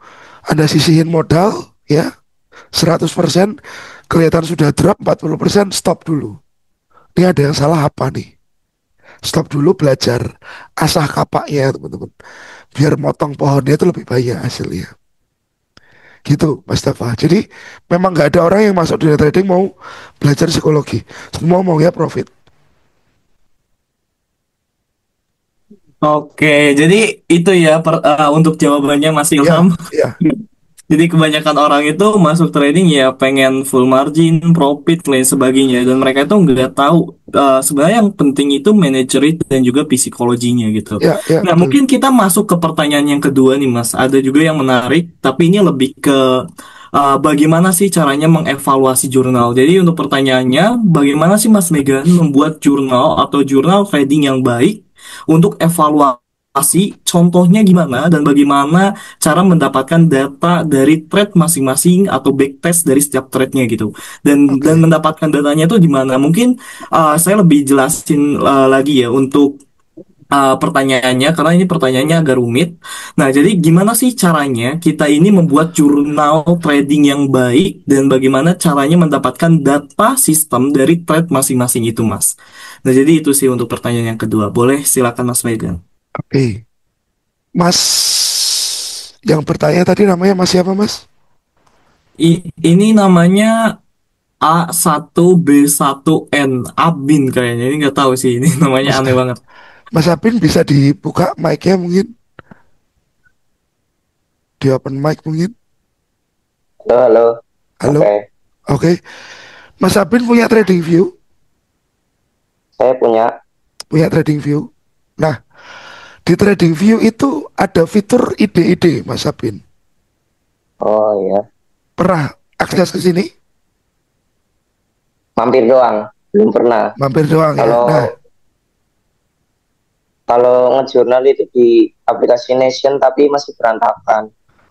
Anda sisihin modal, ya, 100% kelihatan sudah drop 40%, stop dulu. Ini ada yang salah apa nih? Stop dulu, belajar asah kapaknya, teman-teman. Biar motong pohonnya itu lebih banyak hasilnya. Gitu, Mas Tafa. Jadi memang nggak ada orang yang masuk dunia trading mau belajar psikologi. Semua maunya profit. Oke, jadi itu ya untuk jawabannya Mas Ya, Ilham. ya, Jadi kebanyakan orang itu masuk trading ya pengen full margin, profit, lain sebagainya. Dan mereka itu nggak tahu sebenarnya yang penting itu manajerit dan juga psikologinya gitu. ya, ya, Nah, betul. mungkin kita masuk ke pertanyaan yang kedua nih Mas. Ada juga yang menarik, tapi ini lebih ke bagaimana sih caranya mengevaluasi jurnal. Jadi untuk pertanyaannya, bagaimana sih Mas Megan membuat jurnal atau jurnal trading yang baik untuk evaluasi, contohnya gimana dan bagaimana cara mendapatkan data dari trade masing-masing atau backtest dari setiap trade-nya gitu. Dan Oke, mendapatkan datanya itu di mana? Mungkin saya lebih jelasin lagi ya untuk pertanyaannya karena ini pertanyaannya agak rumit. Nah, jadi gimana sih caranya kita ini membuat jurnal trading yang baik dan bagaimana caranya mendapatkan data sistem dari trade masing-masing itu, Mas? Nah, jadi itu sih untuk pertanyaan yang kedua. Boleh silakan Mas Megan. oke. Mas yang bertanya tadi namanya Mas siapa, Mas? Ini namanya A1B1N Abin kayaknya. Ini nggak tahu sih ini namanya Mas aneh banget. Mas Apin bisa dibuka mic-nya mungkin, di open mic mungkin. Halo, halo. Halo, Oke, oke. Mas Apin punya trading view, saya punya. punya trading view. Nah, di trading view itu ada fitur ide-ide, Mas Apin. Oh iya, Pernah akses ke sini? mampir doang, belum pernah. Mampir doang ya. Kalau Nah, kalau ngejurnal itu di aplikasi Nation tapi masih berantakan.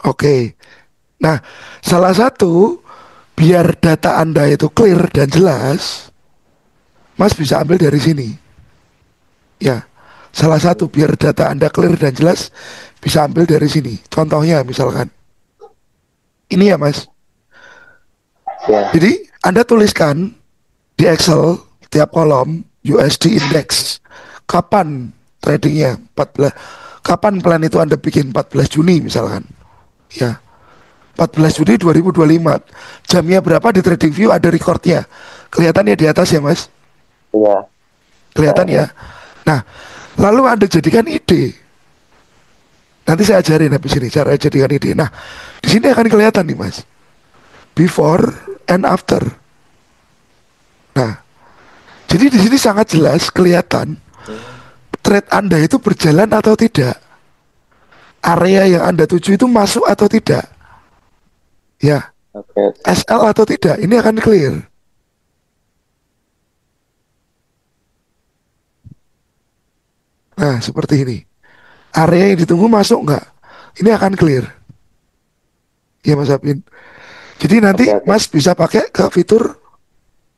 oke. Nah, salah satu biar data Anda itu clear dan jelas, Mas bisa ambil dari sini. Ya, salah satu biar data Anda clear dan jelas bisa ambil dari sini. Contohnya misalkan, ini ya Mas. Ya, Jadi Anda tuliskan di Excel tiap kolom USD index. Kapan tradingnya? 14. Kapan plan itu Anda bikin? 14 Juni misalkan. Ya, 14 Juni 2025. Jamnya berapa di TradingView ada recordnya. Kelihatan ya di atas ya Mas? iya, Kelihatan ya. Nah, lalu Anda jadikan ide. Nanti saya ajarin habis ini cara jadikan ide. Nah, di sini akan kelihatan nih Mas. Before and after. Nah, jadi di sini sangat jelas kelihatan trade Anda itu berjalan atau tidak. Area yang Anda tuju itu masuk atau tidak. Ya, oke, oke. SL atau tidak. Ini akan clear. Nah, seperti ini. Area yang ditunggu masuk nggak? Ini akan clear. Ya Mas Apin. Jadi nanti Oke, oke. Mas bisa pakai ke fitur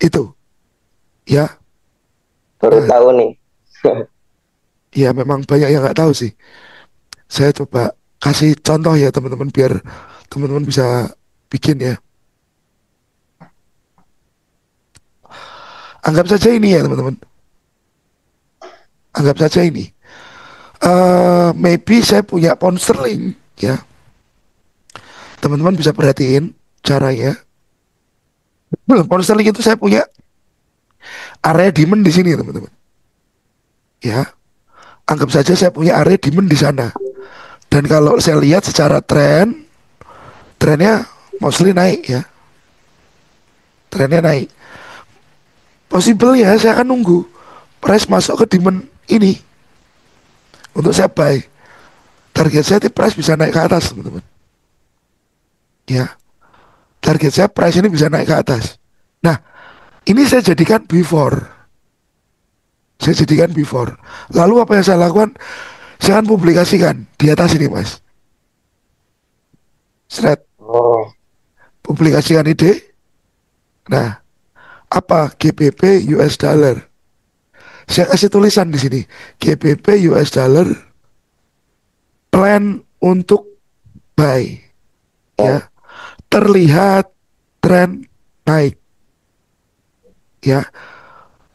itu. Ya, Baru nah, tahu nih. ya memang banyak yang nggak tahu sih. Saya coba kasih contoh ya teman-teman biar teman-teman bisa bikin ya. Anggap saja ini ya teman-teman. Anggap saja ini. Maybe saya punya pound sterling ya. Teman-teman bisa perhatiin caranya. Pound sterling itu saya punya area demand di sini teman-teman. Ya, anggap saja saya punya area demand di sana. Dan kalau saya lihat secara trennya mostly naik ya. Trennya naik. Possible ya, saya akan nunggu price masuk ke demand ini untuk saya buy. Target saya di price bisa naik ke atas, teman-teman. Ya, target saya price ini bisa naik ke atas. Nah, ini saya jadikan before. Saya jadikan before. Lalu apa yang saya lakukan? Saya akan publikasikan di atas ini, Mas. Thread. Oh, publikasikan ide. Nah, apa GBP US dollar? Saya kasih tulisan di sini. GBP US dollar plan untuk buy, Ya. ya. Terlihat tren naik, ya.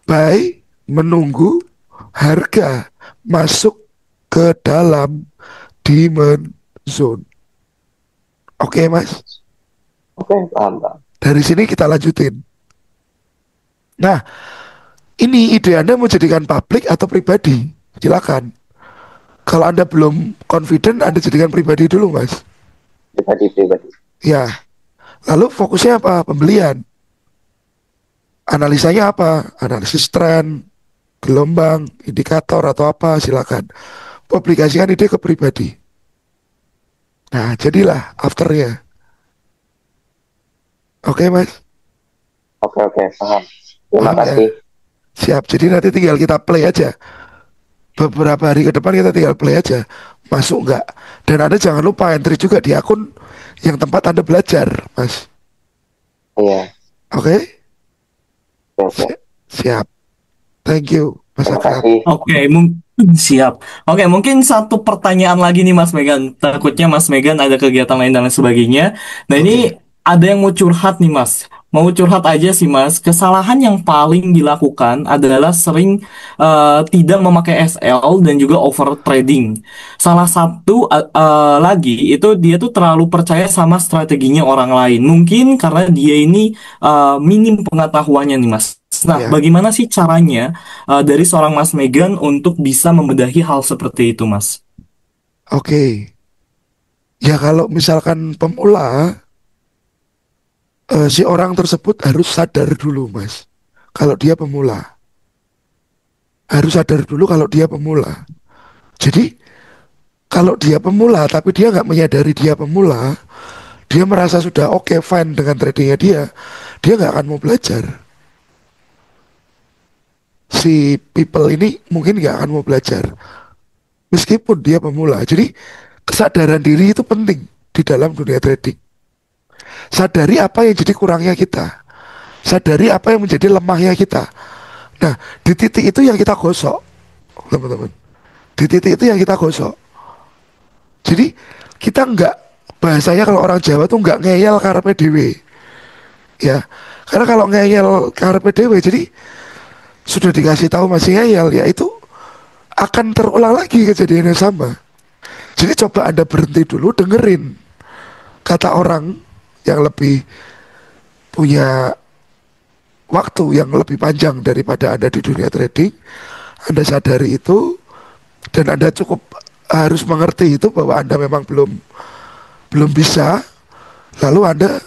Buy menunggu harga masuk ke dalam demand zone. Oke, Mas. Oke, paham, paham. Dari sini kita lanjutin. Nah, ini ide Anda mau jadikan publik atau pribadi? Silakan. Kalau Anda belum confident, Anda jadikan pribadi dulu, Mas. Pribadi. Ya, lalu fokusnya apa? Pembelian. Analisanya apa? Analisis tren, gelombang, indikator atau apa? Silakan. Publikasikan ide ke pribadi. Nah, jadilah afternya. Oke, Mas. Oke, paham. Terima Paham ya? kasih. Siap. Jadi nanti tinggal kita play aja. Beberapa hari ke depan kita tinggal play aja. Masuk nggak? Dan Anda jangan lupa entry juga di akun yang tempat Anda belajar, Mas. Iya, Oke? oke. Siap. Thank you, Mas Terima Akrab. kasih. Oke, mungkin siap. Oke, mungkin satu pertanyaan lagi nih Mas Megan. Takutnya Mas Megan ada kegiatan lain dan lain sebagainya. Nah, ini Oke. ada yang mau curhat nih Mas. Mau curhat aja sih Mas. Kesalahan yang paling dilakukan adalah sering tidak memakai SL dan juga over trading. Salah satu lagi itu dia tuh terlalu percaya sama strateginya orang lain. Mungkin karena dia ini minim pengetahuannya nih Mas. Nah, Ya. bagaimana sih caranya dari seorang Mas Megan untuk bisa membedahi hal seperti itu, Mas? Oke. Ya kalau misalkan pemula, si orang tersebut harus sadar dulu, Mas. Kalau dia pemula. Harus sadar dulu kalau dia pemula. Jadi, kalau dia pemula, tapi dia nggak menyadari dia pemula, dia merasa sudah oke, fine dengan tradingnya dia nggak akan mau belajar. Si people ini mungkin nggak akan mau belajar. Meskipun dia pemula. Jadi, kesadaran diri itu penting di dalam dunia trading. Sadari apa yang jadi kurangnya kita. Sadari apa yang menjadi lemahnya kita. Nah, di titik itu yang kita gosok, teman-teman. Di titik itu yang kita gosok. Jadi kita nggak, bahasanya kalau orang Jawa tuh nggak ngeyel karepe dewe, ya. Karena kalau ngeyel karepe dewe, jadi sudah dikasih tahu masih ngeyel, ya itu akan terulang lagi kejadian yang sama. Jadi coba Anda berhenti dulu, dengerin kata orang yang lebih punya waktu yang lebih panjang daripada Anda di dunia trading. Anda sadari itu dan Anda cukup harus mengerti itu bahwa Anda memang belum bisa, lalu Anda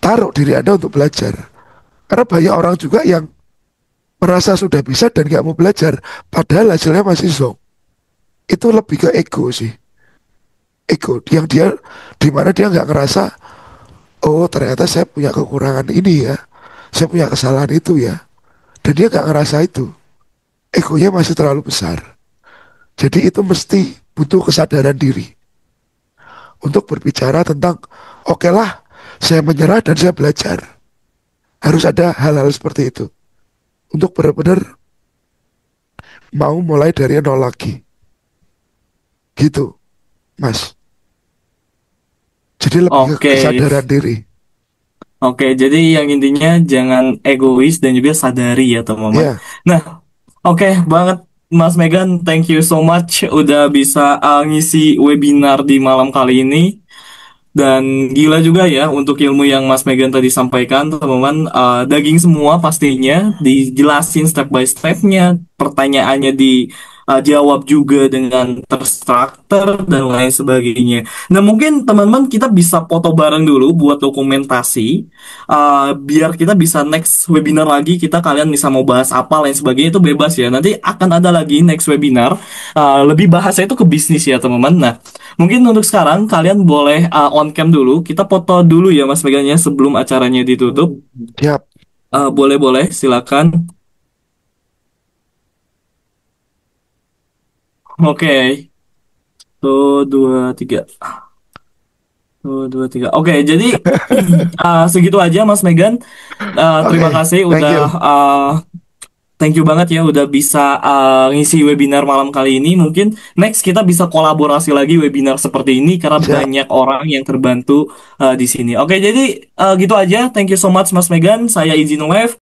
taruh diri Anda untuk belajar. Karena banyak orang juga yang merasa sudah bisa dan gak mau belajar, padahal hasilnya masih zonk. Itu lebih ke ego sih. Ego yang dia, dimana dia nggak ngerasa, oh ternyata saya punya kekurangan ini ya, saya punya kesalahan itu ya, dan dia nggak ngerasa itu. Egonya masih terlalu besar. Jadi itu mesti butuh kesadaran diri untuk berbicara tentang, oke lah, saya menyerah dan saya belajar. Harus ada hal-hal seperti itu untuk benar-benar mau mulai dari nol lagi. Gitu, Mas. Jadi lebih ke Oke, kesadaran diri. oke. Jadi yang intinya jangan egois dan juga sadari ya teman-teman. Ya, Nah, oke banget Mas Megan. Thank you so much udah bisa ngisi webinar di malam kali ini. Dan gila juga ya untuk ilmu yang Mas Megan tadi sampaikan, teman-teman. Daging semua pastinya, dijelasin step by stepnya, pertanyaannya dijawab juga dengan terstruktur dan lain sebagainya. Nah mungkin teman-teman kita bisa foto bareng dulu buat dokumentasi, biar kita bisa next webinar lagi, kita kalian bisa mau bahas apa lain sebagainya itu bebas ya. Nanti akan ada lagi next webinar, lebih bahasnya itu ke bisnis ya teman-teman. Nah mungkin untuk sekarang kalian boleh on cam dulu. Kita foto dulu ya Mas Meganya sebelum acaranya ditutup. siap. Boleh-boleh, silakan. Oke, tuh dua tiga. Dua, tiga. Oke, jadi segitu aja Mas Megan. Terima Oke, kasih thank udah you. thank you banget ya udah bisa ngisi webinar malam kali ini. Mungkin next kita bisa kolaborasi lagi webinar seperti ini karena Siap. banyak orang yang terbantu di sini. Oke, jadi gitu aja. Thank you so much Mas Megan. Saya izin live.